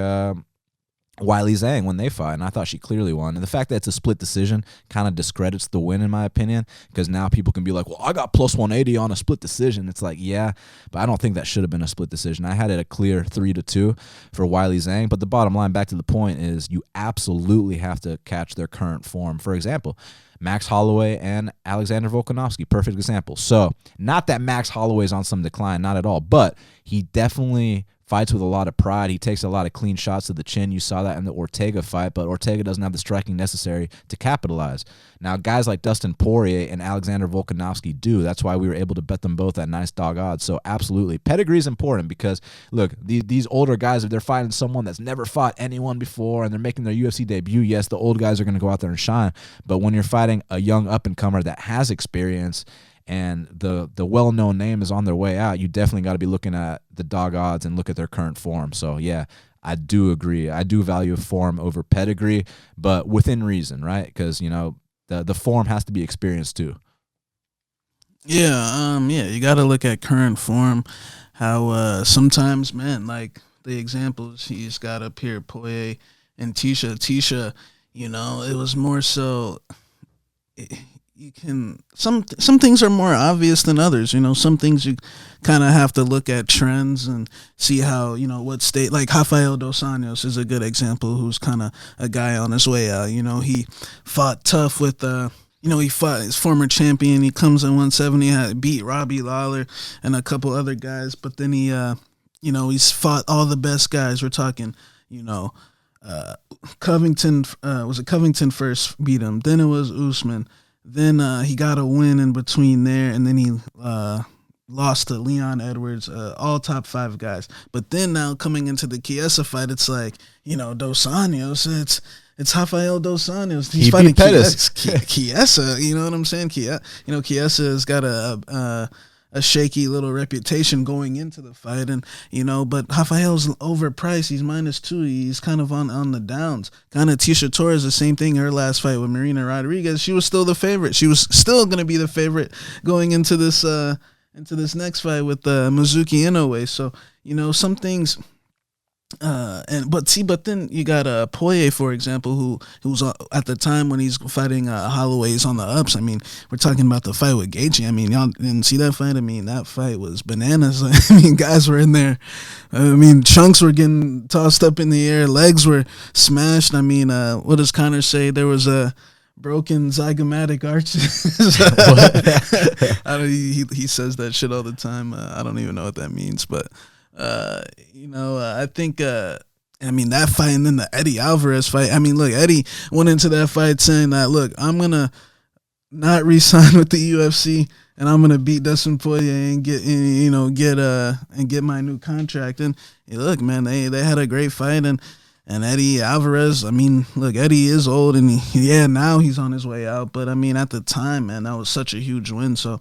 Weili Zhang when they fought, and I thought she clearly won. And the fact that it's a split decision kind of discredits the win, in my opinion, because now people can be like, well, I got plus 180 on a split decision. It's like, yeah, but I don't think that should have been a split decision. I had it a clear 3-2 for Weili Zhang, but the bottom line, back to the point, is you absolutely have to catch their current form. For example, Max Holloway and Alexander Volkanovski, perfect example. So not that Max Holloway's on some decline, not at all, but he definitely fights with a lot of pride. He takes a lot of clean shots to the chin. You saw that in the Ortega fight, but Ortega doesn't have the striking necessary to capitalize. Now, guys like Dustin Poirier and Alexander Volkanovski do. That's why we were able to bet them both at nice dog odds. So absolutely, pedigree is important because, look, these older guys, if they're fighting someone that's never fought anyone before and they're making their UFC debut, yes, the old guys are going to go out there and shine. But when you're fighting a young up-and-comer that has experience and the well-known name is on their way out, you definitely got to be looking at the dog odds and look at their current form. So, yeah, I do agree. I do value form over pedigree, but within reason, right? Because, the form has to be experienced too. Yeah, you got to look at current form, how sometimes, man, like the examples he's got up here, Poirier and Tisha, it was more so... You can some things are more obvious than others. Some things you kind of have to look at trends and see how what state. Like Rafael dos Anjos is a good example, who's kind of a guy on his way out. He fought tough with he fought his former champion. He comes in 170, beat Robbie Lawler and a couple other guys, but then he he's fought all the best guys. We're talking Covington was it Covington first beat him, then it was Usman. Then he got a win in between there, and then he lost to Leon Edwards, all top 5 guys. But then now coming into the Chiesa fight, it's like, Dos Anjos, it's Rafael dos Anjos. He's fighting Chiesa, you know what I'm saying? Chiesa has got a shaky little reputation going into the fight, and but Rafael's overpriced. He's -2. He's kind of on the downs. Kind of Tisha Torres, the same thing. Her last fight with Marina Rodriguez, she was still the favorite. She was still going to be the favorite going into this next fight with Mizuki Inoue. So some things. But then you got Poirier, for example, who was at the time when he's fighting Holloway's on the ups. I mean, we're talking about the fight with Gaethje. I mean, y'all didn't see that fight. I mean, that fight was bananas. I mean, guys were in there. I mean, chunks were getting tossed up in the air, legs were smashed. I mean, what does Connor say? There was a broken zygomatic arches. He says that shit all the time. I don't even know what that means, but. I think, that fight and then the Eddie Alvarez fight. I mean, look, Eddie went into that fight saying that, look, I'm going to not re-sign with the UFC and I'm going to beat Dustin Poirier and get my new contract. And look, man, they had a great fight. And Eddie Alvarez, I mean, look, Eddie is old and now he's on his way out. But I mean, at the time, man, that was such a huge win. So,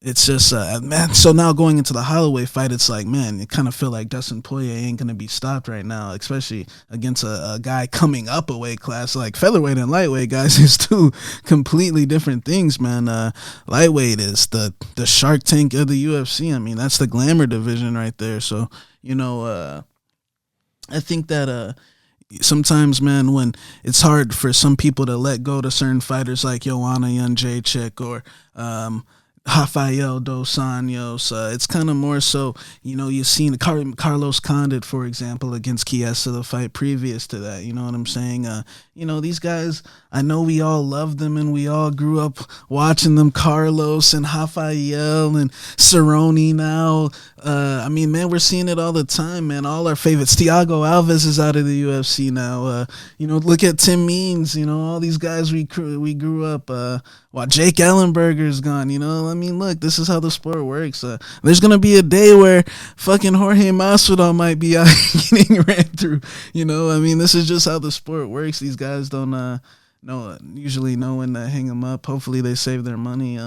it's just, man, so now going into the Holloway fight, it's like, man, you kind of feel like Dustin Poirier ain't going to be stopped right now, especially against a guy coming up a weight class. Like featherweight and lightweight, guys, is 2 completely different things, man. Lightweight is the Shark Tank of the UFC. I mean, that's the glamour division right there. So, I think that sometimes, man, when it's hard for some people to let go to certain fighters like Joanna Jędrzejczyk or Rafael dos Anjos, it's kind of more so, you've seen Carlos Condit, for example, against Chiesa, the fight previous to that. You know what I'm saying? These guys, I know we all love them and we all grew up watching them, Carlos and Rafael and Cerrone now. Man, we're seeing it all the time, man. All our favorites. Thiago Alves is out of the UFC now. Look at Tim Means, all these guys we grew up, while Jake Ellenberger's gone, look, this is how the sport works. There's going to be a day where fucking Jorge Masvidal might be out getting ran through, this is just how the sport works. These guys don't usually know when to hang them up. Hopefully they save their money.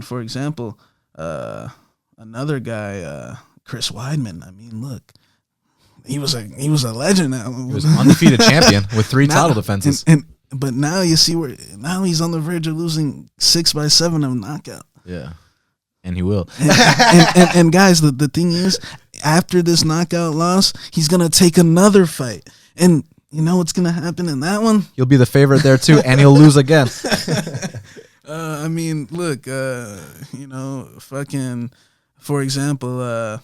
For example, another guy, Chris Weidman. Look, he was a legend now. He was undefeated champion with 3 title defenses. But now you see now he's on the verge of losing 6-7 of knockout. Yeah, and he will. And guys, the thing is, after this knockout loss, he's gonna take another fight, and you know what's gonna happen in that one? He'll be the favorite there too, and he'll lose again. Look, fucking, for example,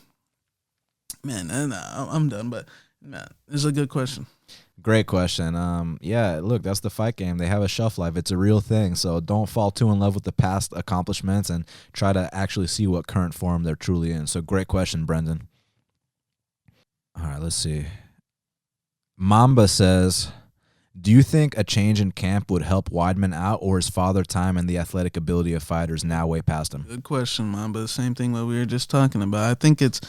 man, I'm done, but man, it's a good question. Great question. Look, that's the fight game. They have a shelf life. It's a real thing. So don't fall too in love with the past accomplishments and try to actually see what current form they're truly in. So great question, Brendan. All right, let's see. Mamba says, do you think a change in camp would help Weidman out, or is father time and the athletic ability of fighters now way past him? Good question, Mamba. Same thing what we were just talking about. I think it's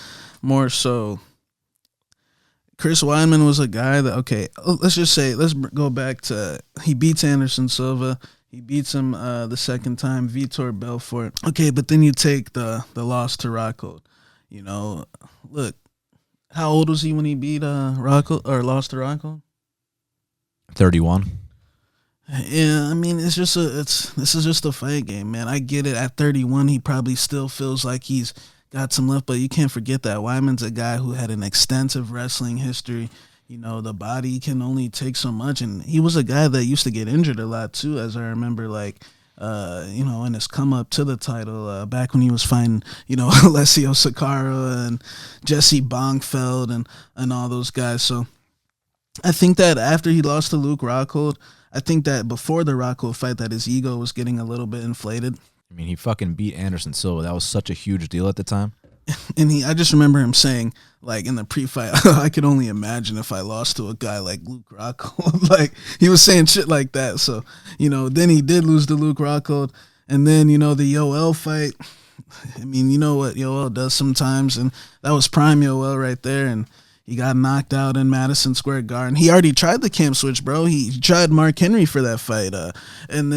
more so Chris Weidman was a guy that, let's go back to, he beats Anderson Silva. He beats him the second time, Vitor Belfort. Okay, but then you take the loss to Rockhold. Look, how old was he when he beat Rockhold or lost to Rockhold? 31. Yeah, this is just a fight game, man. I get it. At 31, he probably still feels like he's got some left, but you can't forget that Weidman's a guy who had an extensive wrestling history. The body can only take so much, and he was a guy that used to get injured a lot too, as I remember, in his come up to the title, back when he was fighting, Alessio Sakara and Jesse Bongfeld and all those guys. So I think that after he lost to Luke Rockhold, I think that before the Rockhold fight that his ego was getting a little bit inflated. He fucking beat Anderson Silva. That was such a huge deal at the time. And I just remember him saying, in the pre-fight, I could only imagine if I lost to a guy like Luke Rockhold. He was saying shit like that. So, then he did lose to Luke Rockhold. And then, the Yoel fight, you know what Yoel does sometimes. And that was prime Yoel right there. And he got knocked out in Madison Square Garden. He already tried the camp switch, bro. He tried Mark Henry for that fight. And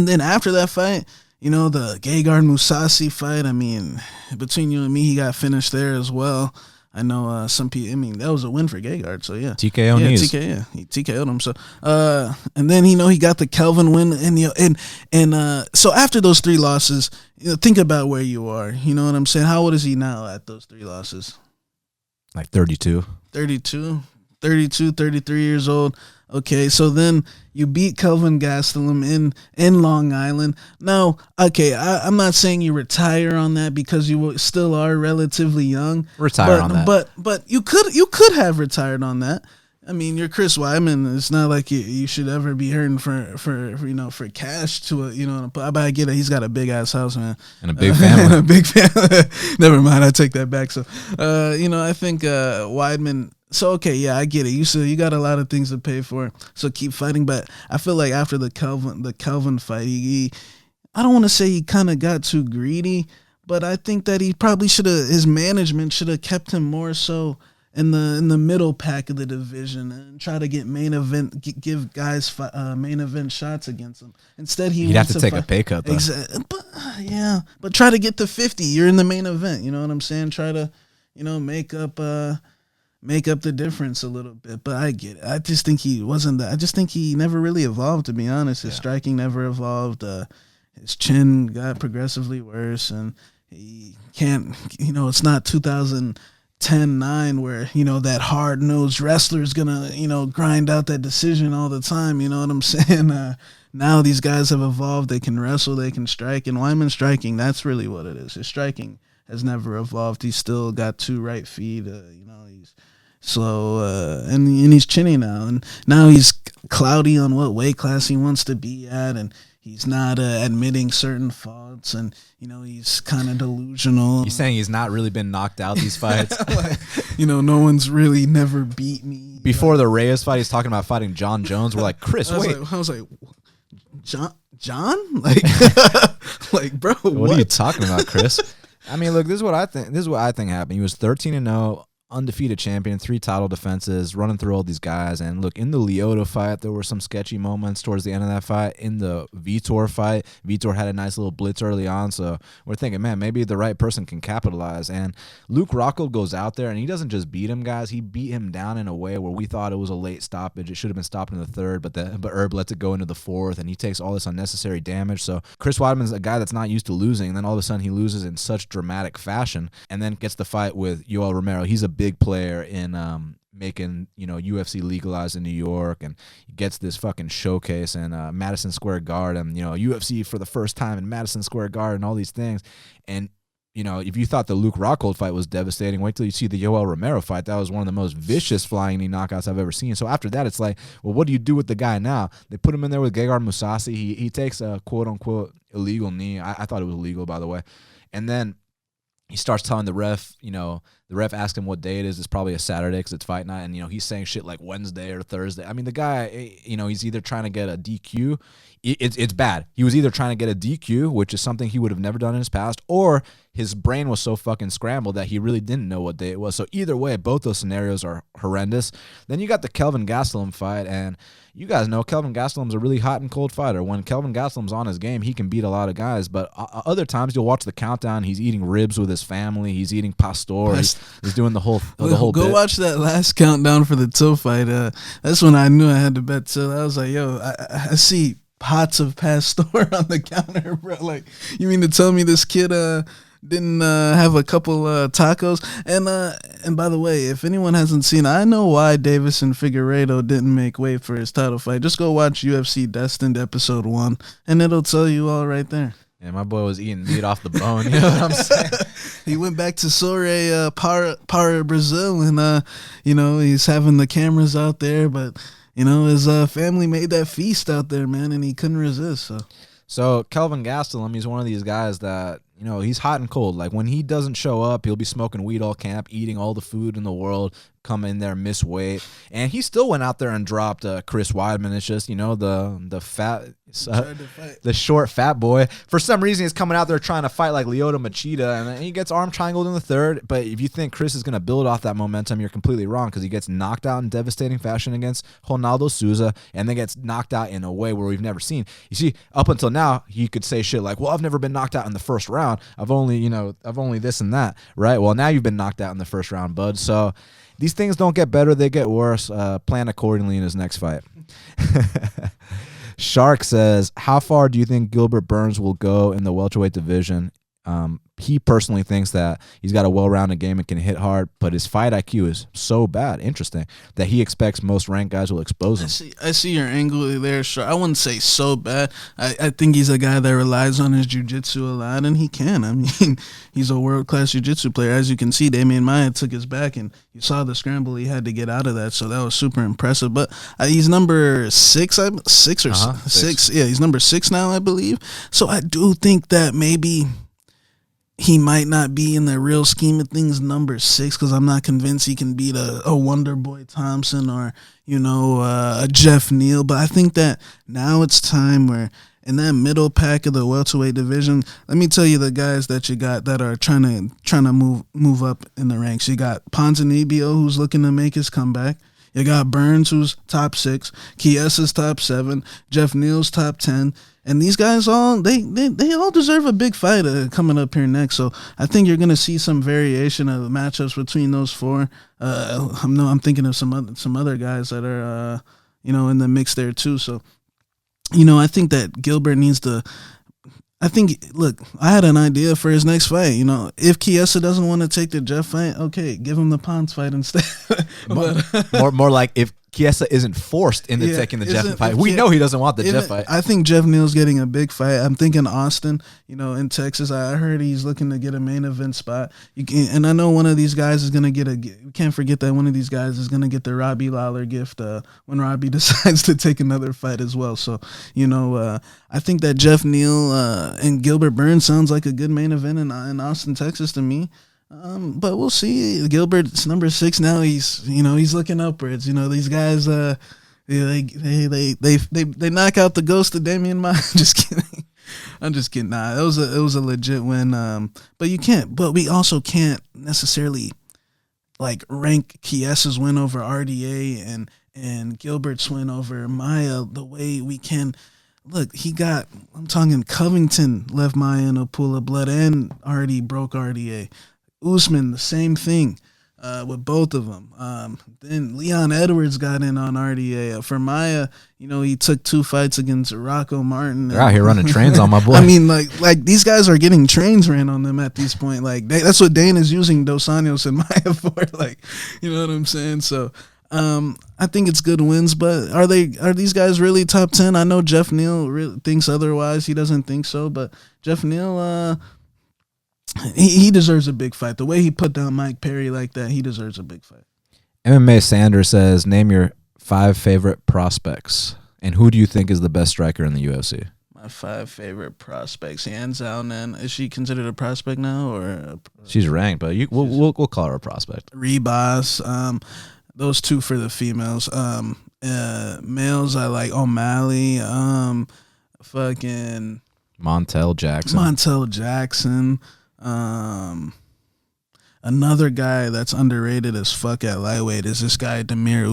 then after that fight, the Gegard Mousasi fight, between you and me, he got finished there as well. I know some people, that was a win for Gegard, so yeah. TKO knees. He TKO'd him. So, and then, he got the Kelvin win. So after those 3 losses, think about where you are. You know what I'm saying? How old is he now at those 3 losses? Like 32. 33 years old. Okay, so then you beat Kelvin Gastelum in Long Island. Now, okay, I'm not saying you retire on that because you still are relatively young. Retire on that. But you could have retired on that. You're Chris Weidman. It's not like you should ever be hurting for cash to but I get it. He's got a big ass house, man, and a big family. And a big family. Never mind, I take that back. So, I think Weidman. So okay, yeah, I get it. You got a lot of things to pay for, so keep fighting. But I feel like after the Kelvin fight, I don't want to say he kind of got too greedy, but I think that he probably his management should have kept him more so in the middle pack of the division and try to get give guys main event shots against him. Instead, he'd have to take a pay cut, though. Exactly, but try to get to 50. You're in the main event. You know what I'm saying? Try to, make up the difference a little bit. But I get it. I just think he wasn't that. I just think he never really evolved, to be honest. His striking never evolved. His chin got progressively worse, and he can't, it's not 2000. 10-9 where, you know, that hard-nosed wrestler is going to, you know, grind out that decision all the time. You know what I'm saying? Now these guys have evolved. They can wrestle. They can strike. And Wyman's striking, that's really what it is. His striking has never evolved. He's still got 2 right feet. You know, he's slow. And he's chinny now. And now he's cloudy on what weight class he wants to be at. And he's not admitting certain faults, and, you know, he's kind of delusional. You're saying he's not really been knocked out these fights? Like, you know, no one's really never beat me. Before the Reyes fight, he's talking about fighting John Jones. We're like, Chris, wait. I was like, John? Like, like, bro, what are you talking about, Chris? I mean, look, this is what I think happened. He was 13-0. Undefeated champion, 3 title defenses, running through all these guys. And look, in the Lyoto fight, there were some sketchy moments towards the end of that fight. In the Vitor fight, Vitor had a nice little blitz early on, so we're thinking, man, maybe the right person can capitalize. And Luke Rockhold goes out there, and he doesn't just beat him, guys. He beat him down in a way where we thought it was a late stoppage. It should have been stopped in the 3rd, but Herb lets it go into the 4th, and he takes all this unnecessary damage. So Chris Weidman's a guy that's not used to losing, and then all of a sudden he loses in such dramatic fashion, and then gets the fight with Yoel Romero. He's a big player in making, you know, UFC legalized in New York, and he gets this fucking showcase in Madison Square Garden, you know, UFC for the first time in Madison Square Garden, all these things. And, you know, if you thought the Luke Rockhold fight was devastating, wait till you see the Yoel Romero fight. That was one of the most vicious flying knee knockouts I've ever seen. So after that, it's like, well, what do you do with the guy now? They put him in there with Gegard Mousasi. He takes a quote-unquote illegal knee. I thought it was illegal, by the way. And then he starts telling the ref, you know, the ref asks him what day it is. It's probably a Saturday because it's fight night. And, you know, he's saying shit like Wednesday or Thursday. I mean, the guy, you know, he's either trying to get a DQ. It's bad. He was either trying to get a DQ, which is something he would have never done in his past, or his brain was so fucking scrambled that he really didn't know what day it was. So either way, both those scenarios are horrendous. Then you got the Kelvin Gastelum fight, and you guys know Kelvin Gastelum's a really hot and cold fighter. When Kelvin Gastelum's on his game, he can beat a lot of guys, but other times you'll watch the countdown, he's eating ribs with his family, he's eating pastor, he's doing the whole Go bit. Watch that last countdown for the Till fight. That's when I knew I had to bet Till. I was like, yo, I see pots of pastor on the counter, bro. Like, you mean to tell me this kid didn't have a couple tacos? And by the way, if anyone hasn't seen, I know why Davison Figueiredo didn't make weight for his title fight. Just go watch UFC Destined episode 1, and it'll tell you all right there. Yeah, my boy was eating meat off the bone. You know what I'm saying? He went back to Soares Para Brazil, and you know, he's having the cameras out there, but you know, his family made that feast out there, man, and he couldn't resist. So Kelvin Gastelum, he's one of these guys that, you know, he's hot and cold. Like, when he doesn't show up, he'll be smoking weed all camp, eating all the food in the world, come in there, miss weight. And he still went out there and dropped Chris Weidman. It's just, you know, the short fat boy. For some reason, he's coming out there trying to fight like Lyoto Machida, and he gets arm triangled in the 3rd. But if you think Chris is going to build off that momentum, you're completely wrong, because he gets knocked out in devastating fashion against Ronaldo Souza, and then gets knocked out in a way where we've never seen. You see, up until now, he could say shit like, well, I've never been knocked out in the 1st round. I've only this and that, right? Well, now you've been knocked out in the 1st round, bud. So these things don't get better, they get worse. Plan accordingly in his next fight. Shark says, how far do you think Gilbert Burns will go in the welterweight division? He personally thinks that he's got a well-rounded game and can hit hard, but his fight IQ is so bad, interesting, that he expects most ranked guys will expose him. I see your angle there, Shark. I wouldn't say so bad. I think he's a guy that relies on his jiu-jitsu a lot, and he can. I mean, he's a world-class jiu-jitsu player. As you can see, Damian Maia took his back, and you saw the scramble he had to get out of that, so that was super impressive. But he's number 6, six. Yeah, he's number 6 now, I believe. So I do think that maybe he might not be in the real scheme of things number 6, because I'm not convinced he can beat a Wonder Boy Thompson or, you know, a Jeff Neal. But I think that now it's time where in that middle pack of the welterweight division, let me tell you the guys that you got that are trying to move up in the ranks. You got Ponzinibbio, who's looking to make his comeback. You got Burns, who's top 6, Chiesa's top 7, Jeff Neal's top 10. And these guys all they all deserve a big fight coming up here next. So I think you're gonna see some variation of the matchups between those 4. I'm thinking of some other guys that are you know, in the mix there too. So, you know, I think that Gilbert needs to. I think, look, I had an idea for his next fight. You know, if Chiesa doesn't want to take the Jeff fight, okay, give him the Ponce fight instead. more like if Chiesa isn't forced into taking the Jeff fight. We know he doesn't want the Jeff fight. I think Jeff Neal's getting a big fight. I'm thinking Austin, you know, in Texas. I heard he's looking to get a main event spot. And I know one of these guys is going to get we can't forget that one of these guys is going to get the Robbie Lawler gift when Robbie decides to take another fight as well. So, you know, I think that Jeff Neal and Gilbert Burns sounds like a good main event in Austin, Texas to me. But we'll see. Gilbert's number 6 now. He's looking upwards. You know, these guys, they knock out the ghost of Damian Maia. Just kidding. I'm just kidding. Nah, it was a legit win. But we also can't necessarily like rank Chiesa's win over RDA and Gilbert's win over Maia the way we can. Look, I'm talking Covington left Maia in a pool of blood and already broke RDA. Usman, the same thing with both of them. Then Leon Edwards got in on RDA. For Maia, you know, he took 2 fights against Rocco Martin. They're out here running trains on my boy. I mean, like these guys are getting trains ran on them at this point. Like that's what Dana's using Dos Anjos and Maia for. Like, you know what I'm saying? So I think it's good wins, but are these guys really top 10? I know Jeff Neal really thinks otherwise. He doesn't think so, but Jeff Neal, he deserves a big fight. The way he put down Mike Perry like that, he deserves a big fight. MMA Sanders says, name your 5 favorite prospects, and who do you think is the best striker in the UFC? My 5 favorite prospects. Hands down, man. Is she considered a prospect now, or she's ranked? But we'll call her a prospect. Rebus. Those 2 for the females. Males, I like O'Malley. Fucking Montel Jackson. Another guy that's underrated as fuck at lightweight is this guy Damir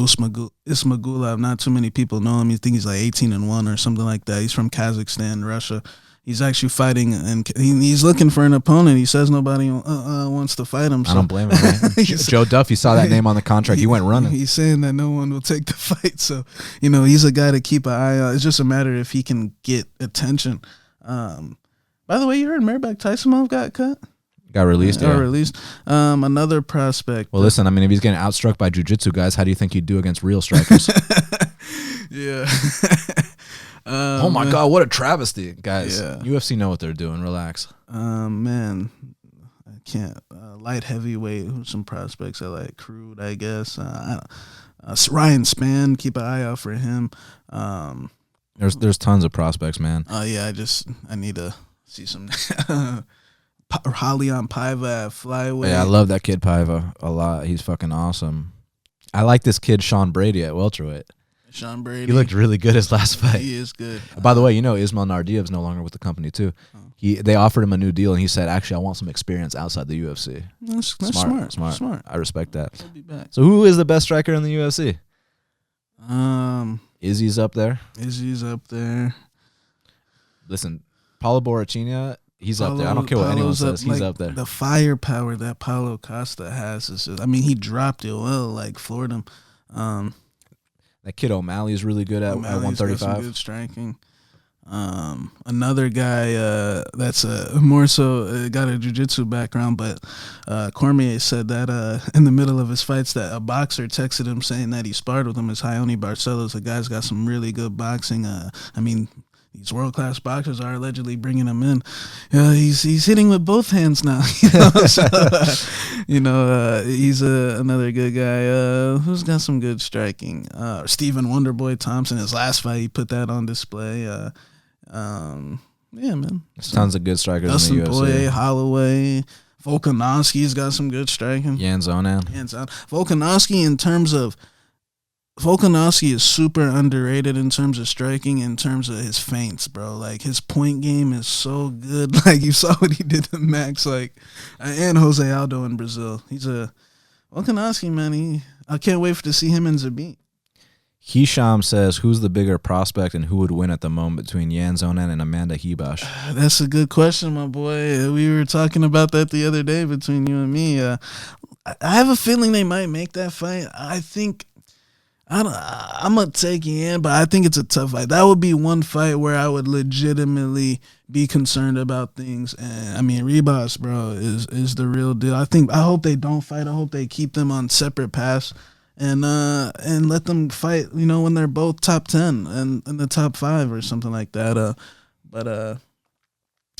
Ismagulov. Not too many people know him. You think he's like 18-1 or something like that. He's from Kazakhstan, Russia. He's actually fighting, and he's looking for an opponent. He says nobody wants to fight him. So. I don't blame him, man. Joe Duffy saw that name on the contract. He went running. He's saying that no one will take the fight. So, you know, he's a guy to keep an eye on. It's just a matter if he can get attention. By the way, you heard Merabak Taisimov got cut? Got released, yeah. Got released. Another prospect. Well, listen, I mean, if he's getting outstruck by jiu-jitsu guys, how do you think he'd do against real strikers? Yeah. Oh, my God, what a travesty. Guys, yeah. UFC know what they're doing. Relax. Man, I can't. Light heavyweight, who's some prospects I like? Crude, I guess. Ryan Spann, keep an eye out for him. There's tons of prospects, man. Yeah, I need to see some... Raulian Paiva at flyweight. Yeah, I love that kid Paiva a lot. He's fucking awesome. I like this kid Sean Brady at welterweight. Sean Brady. He looked really good his last fight. He is good. By the way, you know Ismail Nardiev's no longer with the company too. They offered him a new deal, and he said, "Actually, I want some experience outside the UFC." That's smart. I respect that. He'll be back. So, who is the best striker in the UFC? Izzy's up there. Izzy's up there. Listen, Paulo Borrachinha. He's up there. I don't care what anyone says. He's up there. The firepower that Paulo Costa has is just, I mean, he dropped it well, like floored him. That kid O'Malley is really good at 135. Got some good striking. Another guy that's more so got a jiu-jitsu background, but Cormier said that in the middle of his fights that a boxer texted him saying that he sparred with him is Ione Barcelos. The guy's got some really good boxing. I mean, these world-class boxers are allegedly bringing him in. He's hitting with both hands now. He's another good guy who's got some good striking. Stephen Wonderboy Thompson, his last fight, he put that on display. Yeah, man. There's tons of good strikers Dustin in the UFC. Poirier, Holloway, Volkanovski's got some good striking. Jan Zonan. Volkanovski Volkanovski is super underrated in terms of striking, in terms of his feints, bro. Like, his point game is so good. Like, you saw what he did to Max, and Jose Aldo in Brazil. Volkanovski, man. I can't wait to see him in Zabit. Hisham says, who's the bigger prospect and who would win at the moment between Jan Zonan and Amanda Hibash? That's a good question, my boy. We were talking about that the other day between you and me. I have a feeling they might make that fight. I'm going to take Yan, but I think it's a tough fight. That would be one fight where I would legitimately be concerned about things. And I mean, Rebus, bro, is the real deal. I hope they don't fight. I hope they keep them on separate paths and let them fight, you know, when they're both top 10 and in the top 5 or something like that. But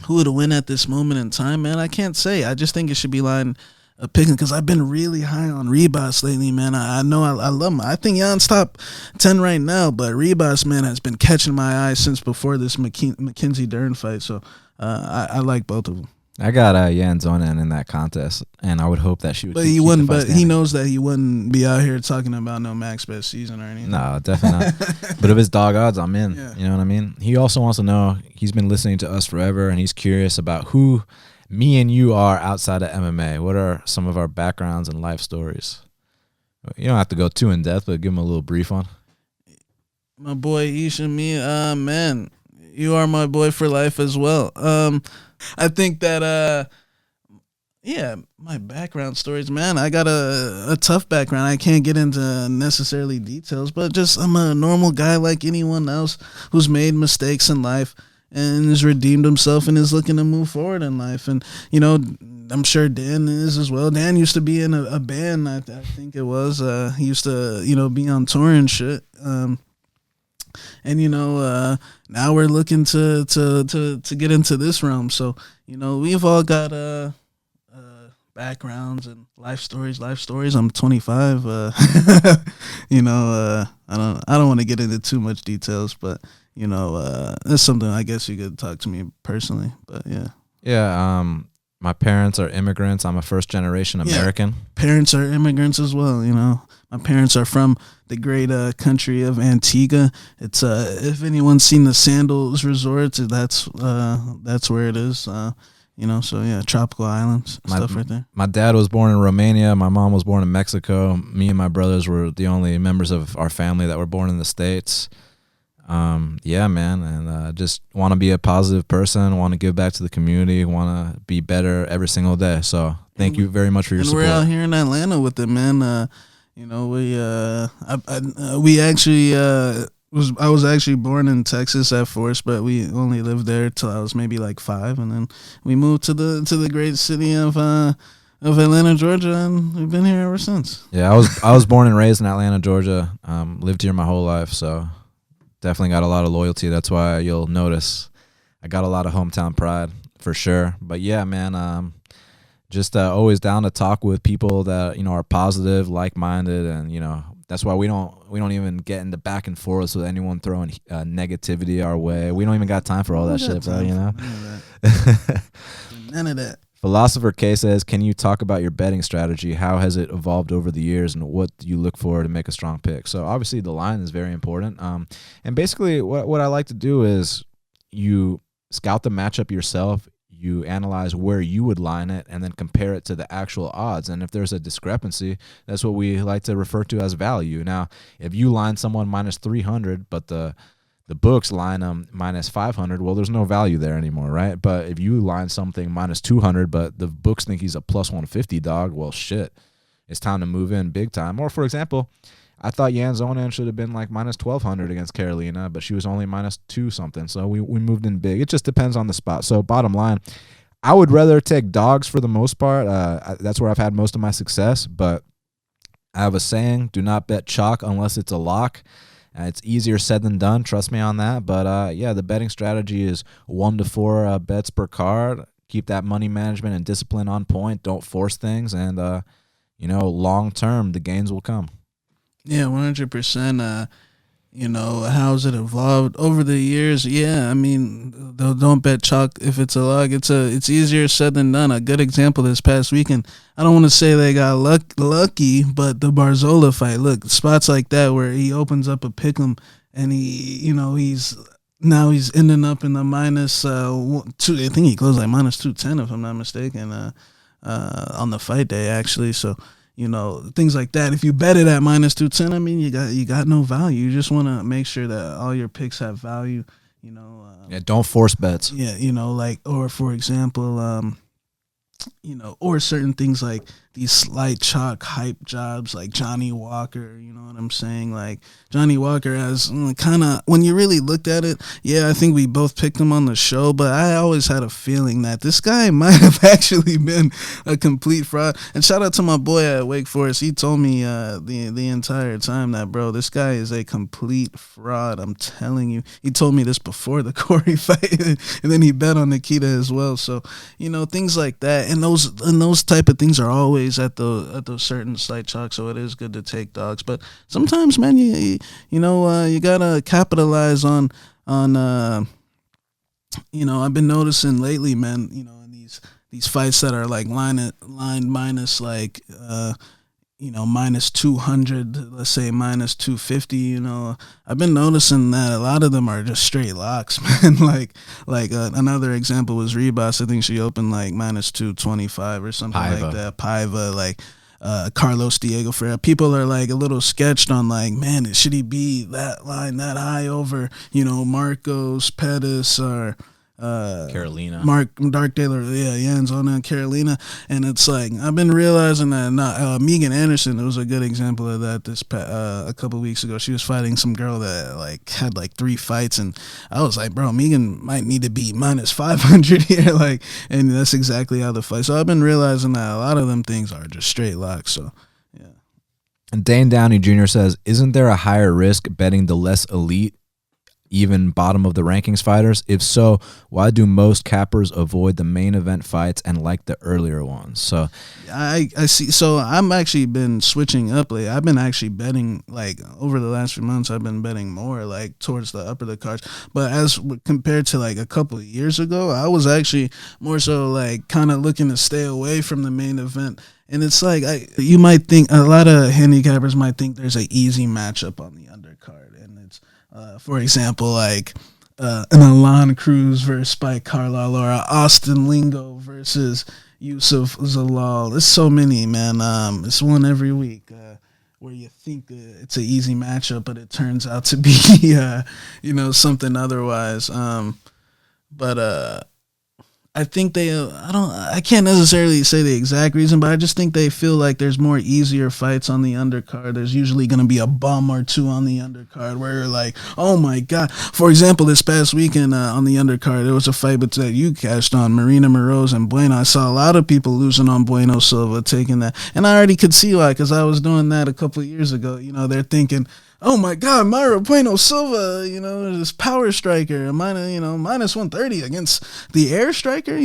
who would win at this moment in time, man? I can't say. I just think it should be line picking, because I've been really high on Rebus lately, man. I know I love him. I think Jan's top 10 right now, but Rebus, man, has been catching my eye since before this Mackenzie Dern fight. So I like both of them. I got Jan Zonen in that contest, and I would hope that she would. But he wouldn't. But he knows that he wouldn't be out here talking about no Max best season or anything. No, definitely not. But if it's dog odds, I'm in. Yeah. You know what I mean? He also wants to know. He's been listening to us forever, and he's curious about who me and you are outside of MMA. What are some of our backgrounds and life stories? You don't have to go too in depth, but give him a little brief on. My boy Ish and me, man, you are my boy for life as well. I think that, yeah, my background stories, man, I got a tough background. I can't get into necessarily details, but just I'm a normal guy like anyone else who's made mistakes in life and has redeemed himself and is looking to move forward in life. And, you know, I'm sure Dan is as well. Dan used to be in a band, I think it was. He used to, you know, be on tour and shit. And, you know, now we're looking to get into this realm. So, you know, we've all got backgrounds and life stories. I'm 25. You know, I don't want to get into too much details, but, you know, that's something I guess you could talk to me personally. But, yeah. Yeah, my parents are immigrants. I'm a first-generation American. Yeah, parents are immigrants as well, you know. My parents are from the great country of Antigua. It's if anyone's seen the Sandals Resorts, that's where it is. You know, so yeah, tropical islands, stuff right there. My dad was born in Romania. My mom was born in Mexico. Me and my brothers were the only members of our family that were born in the States. Yeah, man, and just want to be a positive person, want to give back to the community, want to be better every single day. So thank you very much for your support. We're out here in Atlanta with it, man. You know, we actually I was actually born in Texas at first, but we only lived there till I was maybe like 5, and then we moved to the great city of Atlanta, Georgia, and we've been here ever since. Yeah, I was born and raised in Atlanta, Georgia. Lived here my whole life, so definitely got a lot of loyalty. That's why you'll notice I got a lot of hometown pride for sure. But yeah, man, just always down to talk with people that, you know, are positive, like-minded, and, you know, that's why we don't even get into back and forth with anyone throwing negativity our way. We don't even got time for all that shit, bro, you know? None of that. Philosopher K says, can you talk about your betting strategy? How has it evolved over the years, and what do you look for to make a strong pick? So obviously the line is very important. And basically what I like to do is you scout the matchup yourself. You analyze where you would line it and then compare it to the actual odds. And if there's a discrepancy, that's what we like to refer to as value. Now, if you line someone minus 300, but the books line them minus 500, well, there's no value there anymore, right? But if you line something minus 200, but the books think he's a plus 150 dog, well, shit, it's time to move in big time. Or, for example, I thought Jan Zonen should have been like minus 1,200 against Carolina, but she was only minus 2 something. So we moved in big. It just depends on the spot. So bottom line, I would rather take dogs for the most part. That's where I've had most of my success. But I have a saying, do not bet chalk unless it's a lock. It's easier said than done. Trust me on that. But, yeah, the betting strategy is 1 to 4 bets per card. Keep that money management and discipline on point. Don't force things. And, you know, long term, the gains will come. Yeah, 100%. You know, how's it evolved over the years? Yeah, I mean, don't bet chalk if it's a lock. It's easier said than done. A good example this past weekend. I don't want to say they got lucky, but the Barzola fight. Look, spots like that where he opens up a pick'em and he's ending up in the minus 2. I think he closed like minus 210 if I'm not mistaken. On the fight day actually. So, you know, things like that. If you bet it at minus 210, I mean, you got no value. You just want to make sure that all your picks have value, you know. Yeah, don't force bets. Yeah, you know, like, or for example, or certain things like these slight chalk hype jobs like Johnny Walker, you know what I'm saying? Like Johnny Walker has kind of, when you really looked at it, yeah, I think we both picked him on the show, but I always had a feeling that this guy might have actually been a complete fraud. And shout out to my boy at Wake Forest. He told me the entire time that, bro, this guy is a complete fraud. I'm telling you. He told me this before the Corey fight, and then he bet on Nikita as well. So, things like that. And those type of things are always at those certain slight chalk, so it is good to take dogs. But sometimes, man, you gotta capitalize on I've been noticing lately, man, in these fights that are like line minus like minus 200, let's say minus 250, I've been noticing that a lot of them are just straight locks, man. Another example was Rebus. I think she opened like minus 225 or something like that. Paiva, like Carlos Diego Ferreira. People are like a little sketched on like, man, should he be that line that high over, Marcos, Pettis, or Carolina, Dark Taylor, Janzona and Carolina. And it's like, I've been realizing that Megan Anderson, it was a good example of that a couple weeks ago. She was fighting some girl that like had like 3 fights, and I was like, bro, Megan might need to be minus 500 here, like, and that's exactly how the fight. So I've been realizing that a lot of them things are just straight locks. So yeah. And Dane Downey Jr. says, isn't there a higher risk betting the less elite, even bottom of the rankings fighters? If so, why do most cappers avoid the main event fights and like the earlier ones? So I see. So I'm actually been switching up lately. I've been actually betting, like, over the last few months, I've been betting more like towards the upper of the cards. But as compared to like a couple of years ago, I was actually more so like kind of looking to stay away from the main event. And it's like, you might think, a lot of handicappers might think there's an easy matchup on the undercard, and it's for example, like an Alon Cruz versus Spike Carlisle, or Austin Lingo versus Yusuf Zalal. There's so many, man. It's one every week where you think it's an easy matchup, but it turns out to be, something otherwise. But I think I can't necessarily say the exact reason, but I just think they feel like there's more easier fights on the undercard. There's usually going to be a bum or two on the undercard where you're like, oh my God. For example, this past weekend on the undercard, there was a fight that you cashed on, Marina Moroz and Bueno. I saw a lot of people losing on Bueno Silva, taking that. And I already could see why, because I was doing that a couple of years ago. They're thinking, oh my God, Myra Bueno Silva, this power striker, minus 130 against the air striker.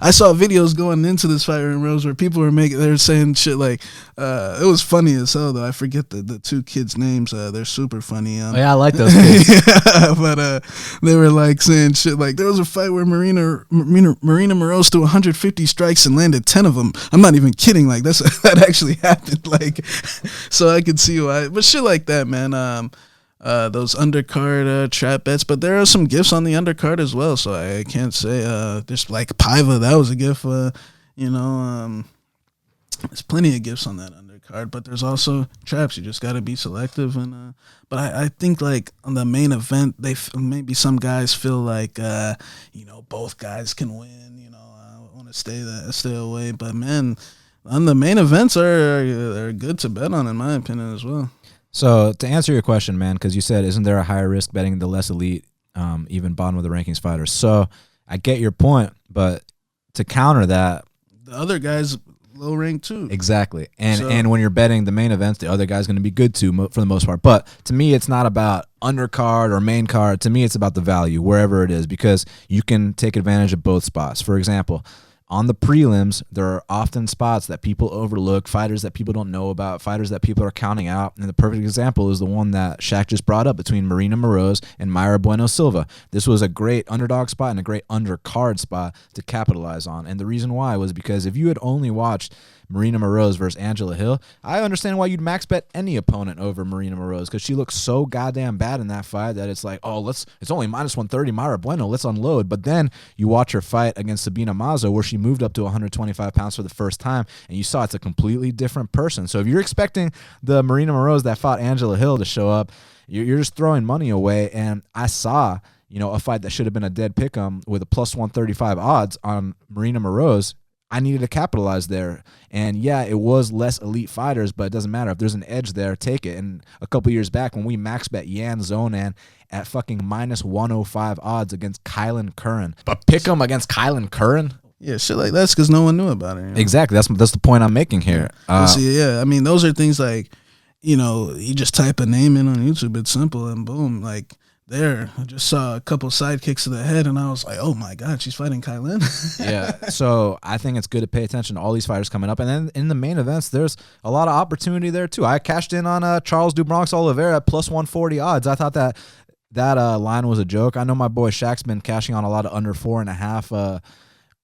I saw videos going into this fight in Rose where people they're saying shit like, it was funny as hell though. I forget the 2 kids' names. They're super funny. I like those kids. Yeah, but they were like saying shit like, there was a fight where Marina Moroz threw 150 strikes and landed 10 of them. I'm not even kidding. Like that actually happened. Like, so I could see why, but shit like that, man. Those undercard trap bets, but there are some gifts on the undercard as well, so I can't say there's like Paiva, that was a gift. There's plenty of gifts on that undercard, but there's also traps. You just got to be selective. And but I think like on the main event, maybe some guys feel like both guys can win. I want to stay away, but man, on the main events are good to bet on, in my opinion, as well. So to answer your question, man, because you said, isn't there a higher risk betting the less elite, even bottom of the rankings fighters? So I get your point, but to counter that, the other guys low ranked too. Exactly. And when you're betting the main events, the other guy's going to be good too for the most part. But to me, it's not about undercard or main card. To me, it's about the value, wherever it is, because you can take advantage of both spots. For example, on the prelims, there are often spots that people overlook, fighters that people don't know about, fighters that people are counting out. And the perfect example is the one that Shaq just brought up between Marina Moroz and Myra Bueno Silva. This was a great underdog spot and a great undercard spot to capitalize on. And the reason why was because if you had only watched Marina Moroz versus Angela Hill, I understand why you'd max bet any opponent over Marina Moroz, because she looks so goddamn bad in that fight that it's like, it's only minus 130 Myra Bueno, let's unload. But then you watch her fight against Sabina Mazo, where she moved up to 125 pounds for the first time, and you saw it's a completely different person. So if you're expecting the Marina Moroz that fought Angela Hill to show up, you're just throwing money away. And I saw a fight that should have been a dead pick'em with a plus 135 odds on Marina Moroz I needed to capitalize there. And yeah, it was less elite fighters, but it doesn't matter. If there's an edge there, take it. And a couple years back when we max bet Yan Zonan at fucking minus 105 odds against Kylan Curran. But pick him against Kylan Curran? Yeah, shit like that's because no one knew about it. You know? Exactly. That's the point I'm making here. See, yeah, I mean, those are things like, you know, you just type a name in on YouTube, it's simple, and boom, like, there, I just saw a couple sidekicks to the head, and I was like, "Oh my God, she's fighting Kylan." Yeah, so I think it's good to pay attention to all these fighters coming up, and then in the main events, there's a lot of opportunity there too. I cashed in on Charles do Bronx Oliveira at plus 140 odds. I thought that line was a joke. I know my boy Shaq's been cashing on a lot of under 4.5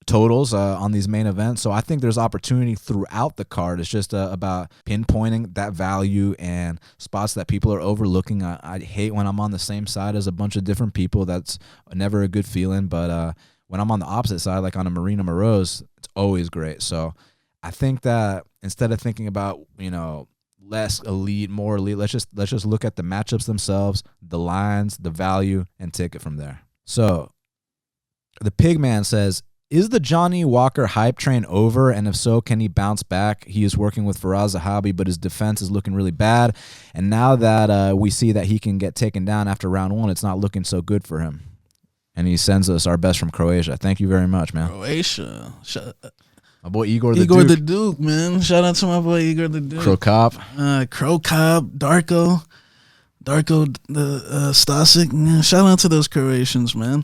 totals on these main events, so I think there's opportunity throughout the card. It's just about pinpointing that value and spots that people are overlooking. I hate when I'm on the same side as a bunch of different people. That's never a good feeling, but when I'm on the opposite side, like on a Marina Moroz, it's always great. So I think that instead of thinking about, you know, less elite, more elite, let's just look at the matchups themselves, the lines, the value, and take it from there. So the Pigman says, is the Johnny Walker hype train over? And if so, can he bounce back? He is working with Faraz Zahabi, but his defense is looking really bad. And now that we see that he can get taken down after round 1, it's not looking so good for him. And he sends us our best from Croatia. Thank you very much, man. Croatia. My boy Igor the Igor Duke. the Duke, man. Shout out to my boy Igor the Duke. Crow Cop. Darko the Stasic. Man, shout out to those Croatians, man.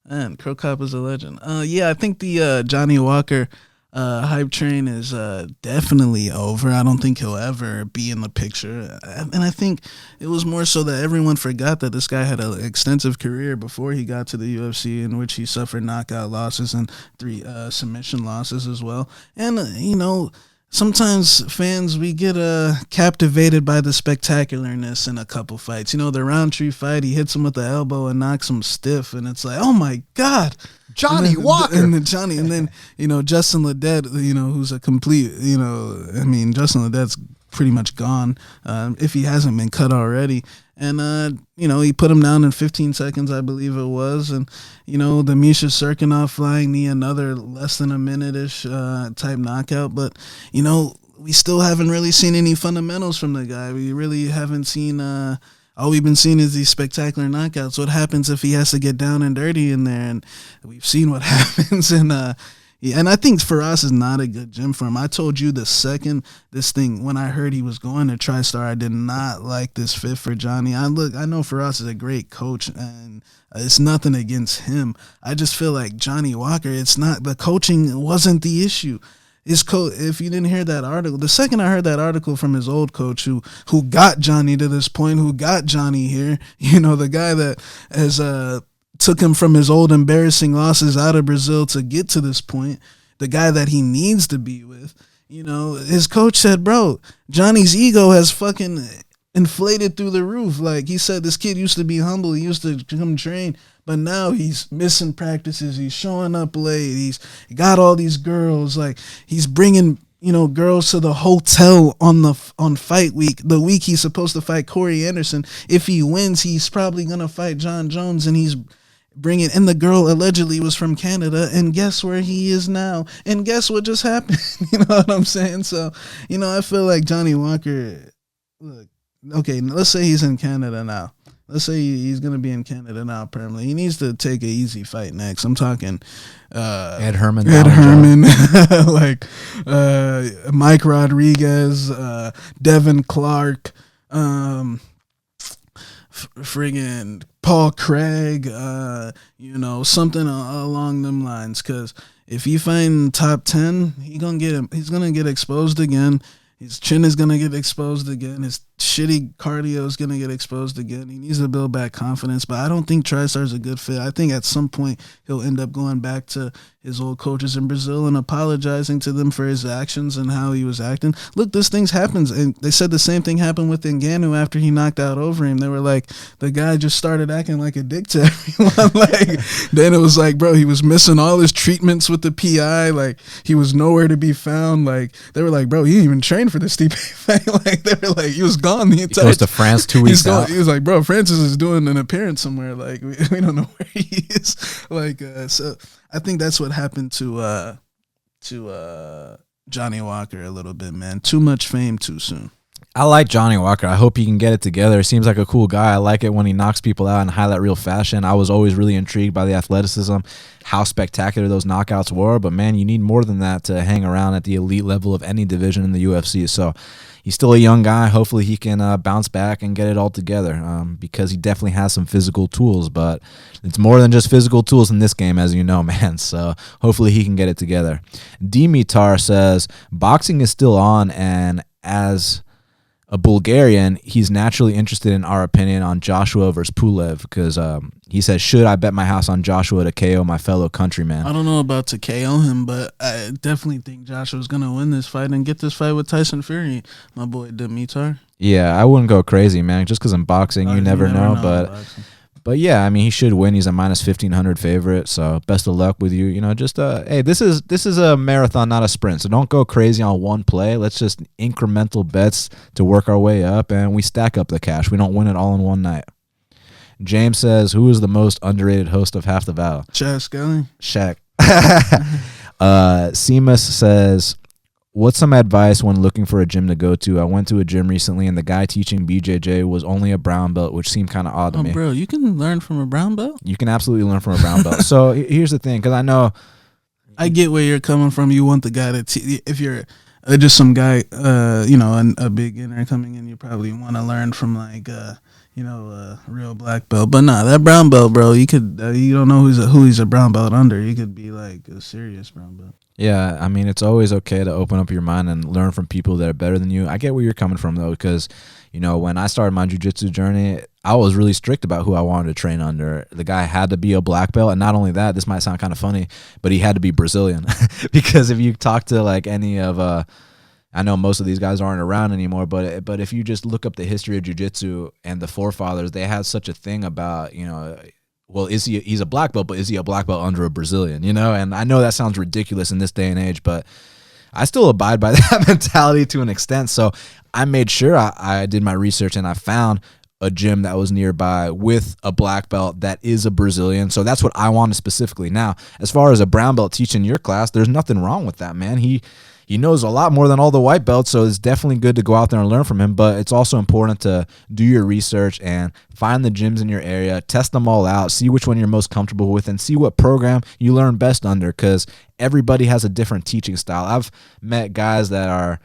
Man, Crow Cop is a legend. Yeah, I think the Johnny Walker hype train is definitely over. I don't think he'll ever be in the picture. And I think it was more so that everyone forgot that this guy had an extensive career before he got to the UFC, in which he suffered knockout losses and 3 submission losses as well. And, you know, sometimes fans, we get captivated by the spectacularness in a couple fights. You know, the Roundtree fight, he hits him with the elbow and knocks him stiff, and it's like, oh my God, Johnny Walker. And then you know, Justin Ledet, you know, who's a complete, you know, I mean, Justin Ledet's pretty much gone if he hasn't been cut already. And, you know, he put him down in 15 seconds, I believe it was. And, you know, the Misha Serkinov flying knee, another less than a minute-ish type knockout. But, you know, we still haven't really seen any fundamentals from the guy. We really haven't seen all we've been seeing is these spectacular knockouts. What happens if he has to get down and dirty in there? And we've seen what happens. And I think Faraz is not a good gym for him. I told you the second when I heard he was going to TriStar, I did not like this fit for Johnny. I know Faraz is a great coach, and it's nothing against him. I just feel like Johnny Walker, the coaching wasn't the issue. If you didn't hear that article, the second I heard that article from his old coach who got Johnny to this point, who got Johnny here, you know, the guy that has took him from his old embarrassing losses out of Brazil to get to this point, the guy that he needs to be with, you know, his coach said, bro, Johnny's ego has fucking inflated through the roof. Like, he said, this kid used to be humble, he used to come train, but now he's missing practices, he's showing up late, he's got all these girls, like, he's bringing, you know, girls to the hotel on fight week, the week he's supposed to fight Corey Anderson. If he wins, he's probably gonna fight John Jones, and he's bringing, and the girl allegedly was from Canada, and guess where he is now, and guess what just happened. You know what I'm saying? So, you know, I feel like Johnny Walker, look, okay, let's say he's in Canada now. Let's say he's going to be in Canada now permanently. He needs to take an easy fight next. I'm talking Ed Herman, like Mike Rodriguez, Devin Clark, friggin' Paul Craig, you know, something along them lines. Because if he find top 10, he's going to get exposed again. His chin is going to get exposed again. His shitty cardio is going to get exposed again. He needs to build back confidence, but I don't think TriStar is a good fit. I think at some point he'll end up going back to his old coaches in Brazil and apologizing to them for his actions and how he was acting. Look, this thing happens, and they said the same thing happened with Ngannou after he knocked out over him. They were like, the guy just started acting like a dick to everyone. Like, then it was like, bro, he was missing all his treatments with the PI. Like, he was nowhere to be found. Like, they were like, bro, he didn't even train for the Stipe fight. Like, they were like, he was gone the entire time. He goes to France 2 weeks out. He was like, bro, Francis is doing an appearance somewhere. Like, we don't know where he is. Like, so I think that's what happened to Johnny Walker a little bit, man. Too much fame too soon. I like Johnny Walker. I hope he can get it together. Seems like a cool guy. I like it when he knocks people out in highlight reel fashion. I was always really intrigued by the athleticism, how spectacular those knockouts were. But, man, you need more than that to hang around at the elite level of any division in the UFC. So he's still a young guy. Hopefully he can bounce back and get it all together because he definitely has some physical tools. But it's more than just physical tools in this game, as you know, man. So hopefully he can get it together. Dimitar says, boxing is still on, and as a Bulgarian, he's naturally interested in our opinion on Joshua versus Pulev because he says, should I bet my house on Joshua to KO my fellow countryman? I don't know about to KO him, but I definitely think Joshua's going to win this fight and get this fight with Tyson Fury, my boy Dimitar. Yeah, I wouldn't go crazy, man, just because in boxing, you never know. But yeah, I mean, he should win. He's a minus 1,500 favorite, so best of luck with you. You know, just hey, this is a marathon, not a sprint. So don't go crazy on one play. Let's just incremental bets to work our way up, and we stack up the cash. We don't win it all in one night. James says, who is the most underrated host of Half the Battle? Shaq. Seamus says, what's some advice when looking for a gym to go to? I went to a gym recently, and the guy teaching BJJ was only a brown belt, which seemed kind of odd to me. Bro, you can learn from a brown belt? You can absolutely learn from a brown belt. So here's the thing, because I know. I get where you're coming from. You want the guy to if you're just some guy, a beginner coming in, you probably want to learn from like, a real black belt. But nah, that brown belt, bro, you could, you don't know who he's a brown belt under. You could be like a serious brown belt. Yeah, I mean, it's always okay to open up your mind and learn from people that are better than you. I get where you're coming from, though, because, when I started my jiu-jitsu journey, I was really strict about who I wanted to train under. The guy had to be a black belt, and not only that, this might sound kind of funny, but he had to be Brazilian. Because if you talk to, like, any of I know most of these guys aren't around anymore, but if you just look up the history of jiu-jitsu and the forefathers, they had such a thing about, well, he's a black belt, but is he a black belt under a Brazilian, And I know that sounds ridiculous in this day and age, but I still abide by that mentality to an extent. So I made sure I did my research and I found a gym that was nearby with a black belt that is a Brazilian. So that's what I wanted specifically. Now, as far as a brown belt teaching your class, there's nothing wrong with that, man. He knows a lot more than all the white belts, so it's definitely good to go out there and learn from him, but it's also important to do your research and find the gyms in your area, test them all out, see which one you're most comfortable with, and see what program you learn best under, because everybody has a different teaching style. I've met guys that are,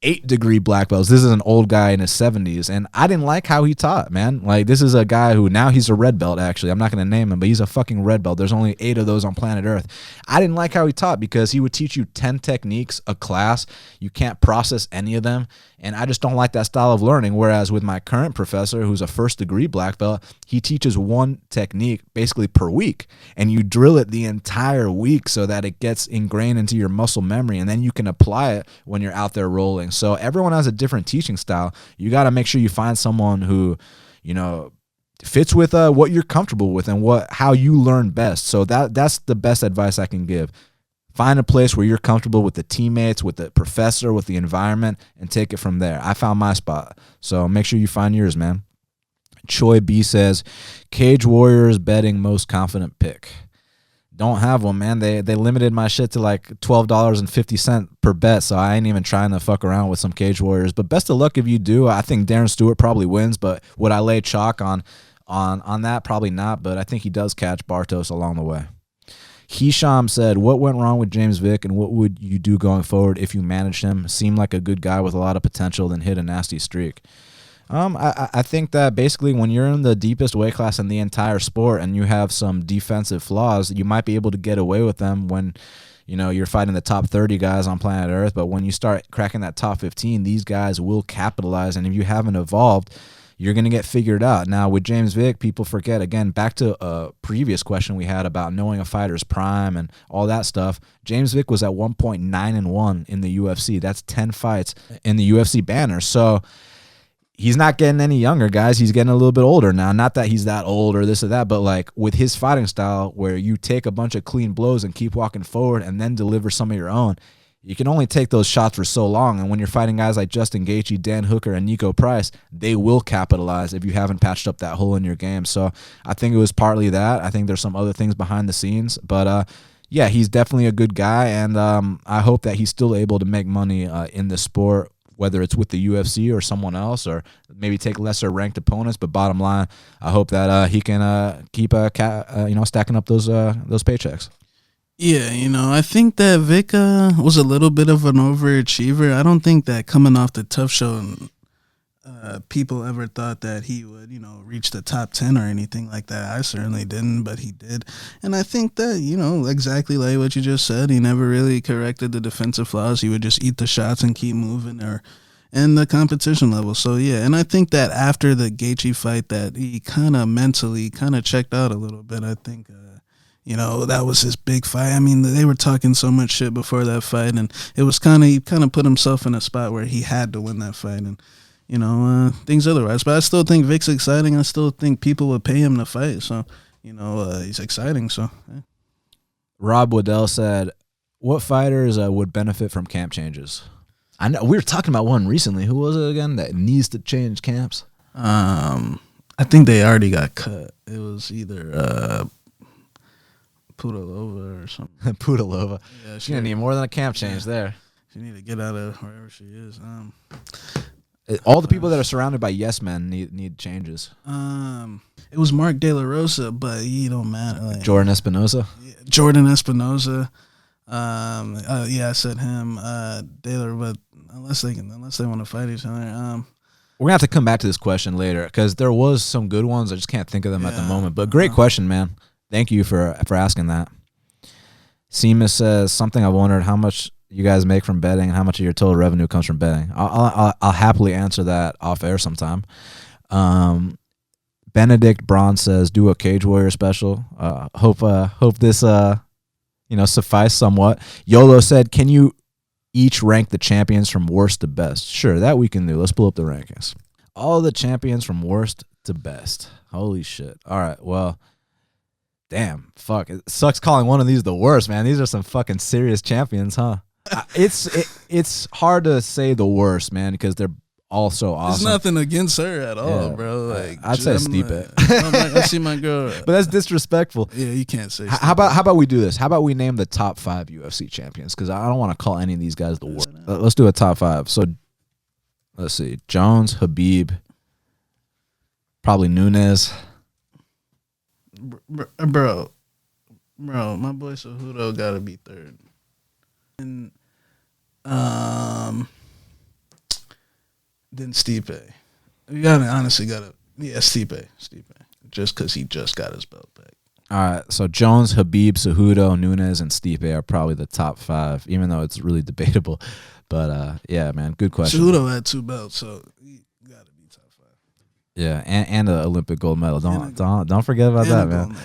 8-degree black belts. This is an old guy in his 70s, and I didn't like how he taught, man. Like, this is a guy who now he's a red belt, actually. I'm not going to name him, but he's a fucking red belt. There's only 8 of those on planet Earth. I didn't like how he taught because he would teach you 10 techniques a class. You can't process any of them, and I just don't like that style of learning, whereas with my current professor, who's a first-degree black belt, he teaches one technique basically per week, and you drill it the entire week so that it gets ingrained into your muscle memory, and then you can apply it when you're out there rolling. So everyone has a different teaching style. You got to make sure you find someone who, fits with what you're comfortable with and how you learn best. So that's the best advice I can give. Find a place where you're comfortable with the teammates, with the professor, with the environment, and take it from there. I found my spot. So make sure you find yours, man. Choi B says, Cage Warriors betting most confident pick. Don't have one, man. They limited my shit to like $12.50 per bet, so I ain't even trying to fuck around with some Cage Warriors. But best of luck if you do. I think Darren Stewart probably wins, but would I lay chalk on that? Probably not, but I think he does catch Bartosz along the way. Hisham said, what went wrong with James Vick, and what would you do going forward if you managed him? Seemed like a good guy with a lot of potential, then hit a nasty streak. I think that basically when you're in the deepest weight class in the entire sport and you have some defensive flaws, you might be able to get away with them when, you're fighting the top 30 guys on planet Earth. But when you start cracking that top 15, these guys will capitalize. And if you haven't evolved, you're going to get figured out. Now, with James Vick, people forget, again, back to a previous question we had about knowing a fighter's prime and all that stuff. James Vick was at 1.9-1 in the UFC. That's 10 fights in the UFC banner. So he's not getting any younger, guys. He's getting a little bit older now. Not that he's that old or this or that, but like with his fighting style where you take a bunch of clean blows and keep walking forward and then deliver some of your own, you can only take those shots for so long. And when you're fighting guys like Justin Gaethje, Dan Hooker, and Nico Price, they will capitalize if you haven't patched up that hole in your game. So I think it was partly that. I think there's some other things behind the scenes. But, yeah, he's definitely a good guy, and I hope that he's still able to make money in the sport, whether it's with the UFC or someone else, or maybe take lesser ranked opponents. But bottom line, I hope that he can keep stacking up those paychecks. Yeah, I think that Vic was a little bit of an overachiever. I don't think that coming off the Tough Show, people ever thought that he would, reach the top 10 or anything like that. I certainly didn't, but he did. And I think that, exactly like what you just said, he never really corrected the defensive flaws. He would just eat the shots and keep moving and the competition level. So, yeah, and I think that after the Gaethje fight that he kind of mentally checked out a little bit. I think that was his big fight. I mean, they were talking so much shit before that fight, and it was he kind of put himself in a spot where he had to win that fight, and things otherwise. But I still think Vic's exciting. I still think people would pay him to fight. So, he's exciting. So, yeah. Rob Waddell said, "What fighters would benefit from camp changes?" I know we were talking about one recently. Who was it again that needs to change camps? I think they already got cut. It was either Pudilova or something. Pudilova. Yeah, she gonna need more than a camp change there. She need to get out of wherever she is. All the people that are surrounded by yes men need changes. It was Mark De La Rosa, but he don't matter. Like, Jordan Espinosa. Yeah, Jordan Espinosa. I said him. De La, but unless they want to fight each other. We're gonna have to come back to this question later because there was some good ones. I just can't think of them at the moment. But great question, man. Thank you for asking that. Seamus says something I wondered how much you guys make from betting and how much of your total revenue comes from betting. I'll happily answer that off air sometime. Benedict Braun says do a Cage Warrior special. Hope this suffice somewhat. YOLO said, can you each rank the champions from worst to best? Sure, that we can do. Let's pull up the rankings. All the champions from worst to best. Holy shit. All right, well, damn, fuck. It sucks calling one of these the worst, man. These are some fucking serious champions, huh? It's hard to say the worst, man, because they're all so awesome. There's nothing against her at all, bro. Like I'd say Stipe. I see my girl, but that's disrespectful. Yeah, you can't say. How about we do this? How about we name the top 5 UFC champions? Because I don't want to call any of these guys the worst. Let's do a top 5. So let's see: Jones, Khabib, probably Nunes. Bro, my boy Cejudo gotta be third. And then Stipe. You honestly gotta Stipe. Just because he just got his belt back. All right, so Jones, Khabib, Cejudo, Nunes, and Stipe are probably the top 5, even though it's really debatable. But yeah, man, good question. Cejudo had 2 belts, so he gotta be top 5. Yeah, and an Olympic gold medal. Don't forget about that, man.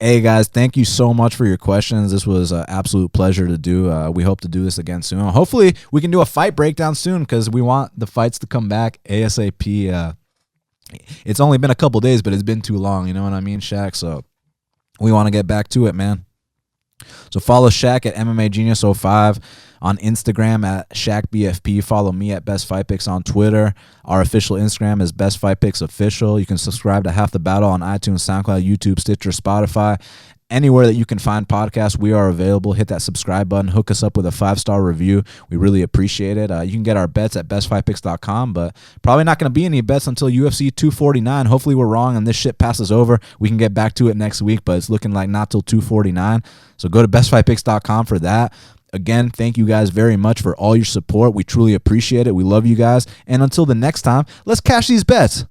Hey, guys, thank you so much for your questions. This was an absolute pleasure to do. We hope to do this again soon. Hopefully, we can do a fight breakdown soon because we want the fights to come back ASAP. It's only been a couple days, but it's been too long. You know what I mean, Shaq? So we want to get back to it, man. So follow Shaq at MMA Genius 05 on Instagram at ShaqBFP. Follow me at Best Fight Picks on Twitter. Our official Instagram is Best Fight Picks Official. You can subscribe to Half the Battle on iTunes, SoundCloud, YouTube, Stitcher, Spotify. Anywhere that you can find podcasts, we are available. Hit that subscribe button. Hook us up with a 5-star review. We really appreciate it. You can get our bets at bestfightpicks.com, but probably not going to be any bets until UFC 249. Hopefully we're wrong and this shit passes over. We can get back to it next week, but it's looking like not till 249. So go to bestfightpicks.com for that. Again, thank you guys very much for all your support. We truly appreciate it. We love you guys. And until the next time, let's cash these bets.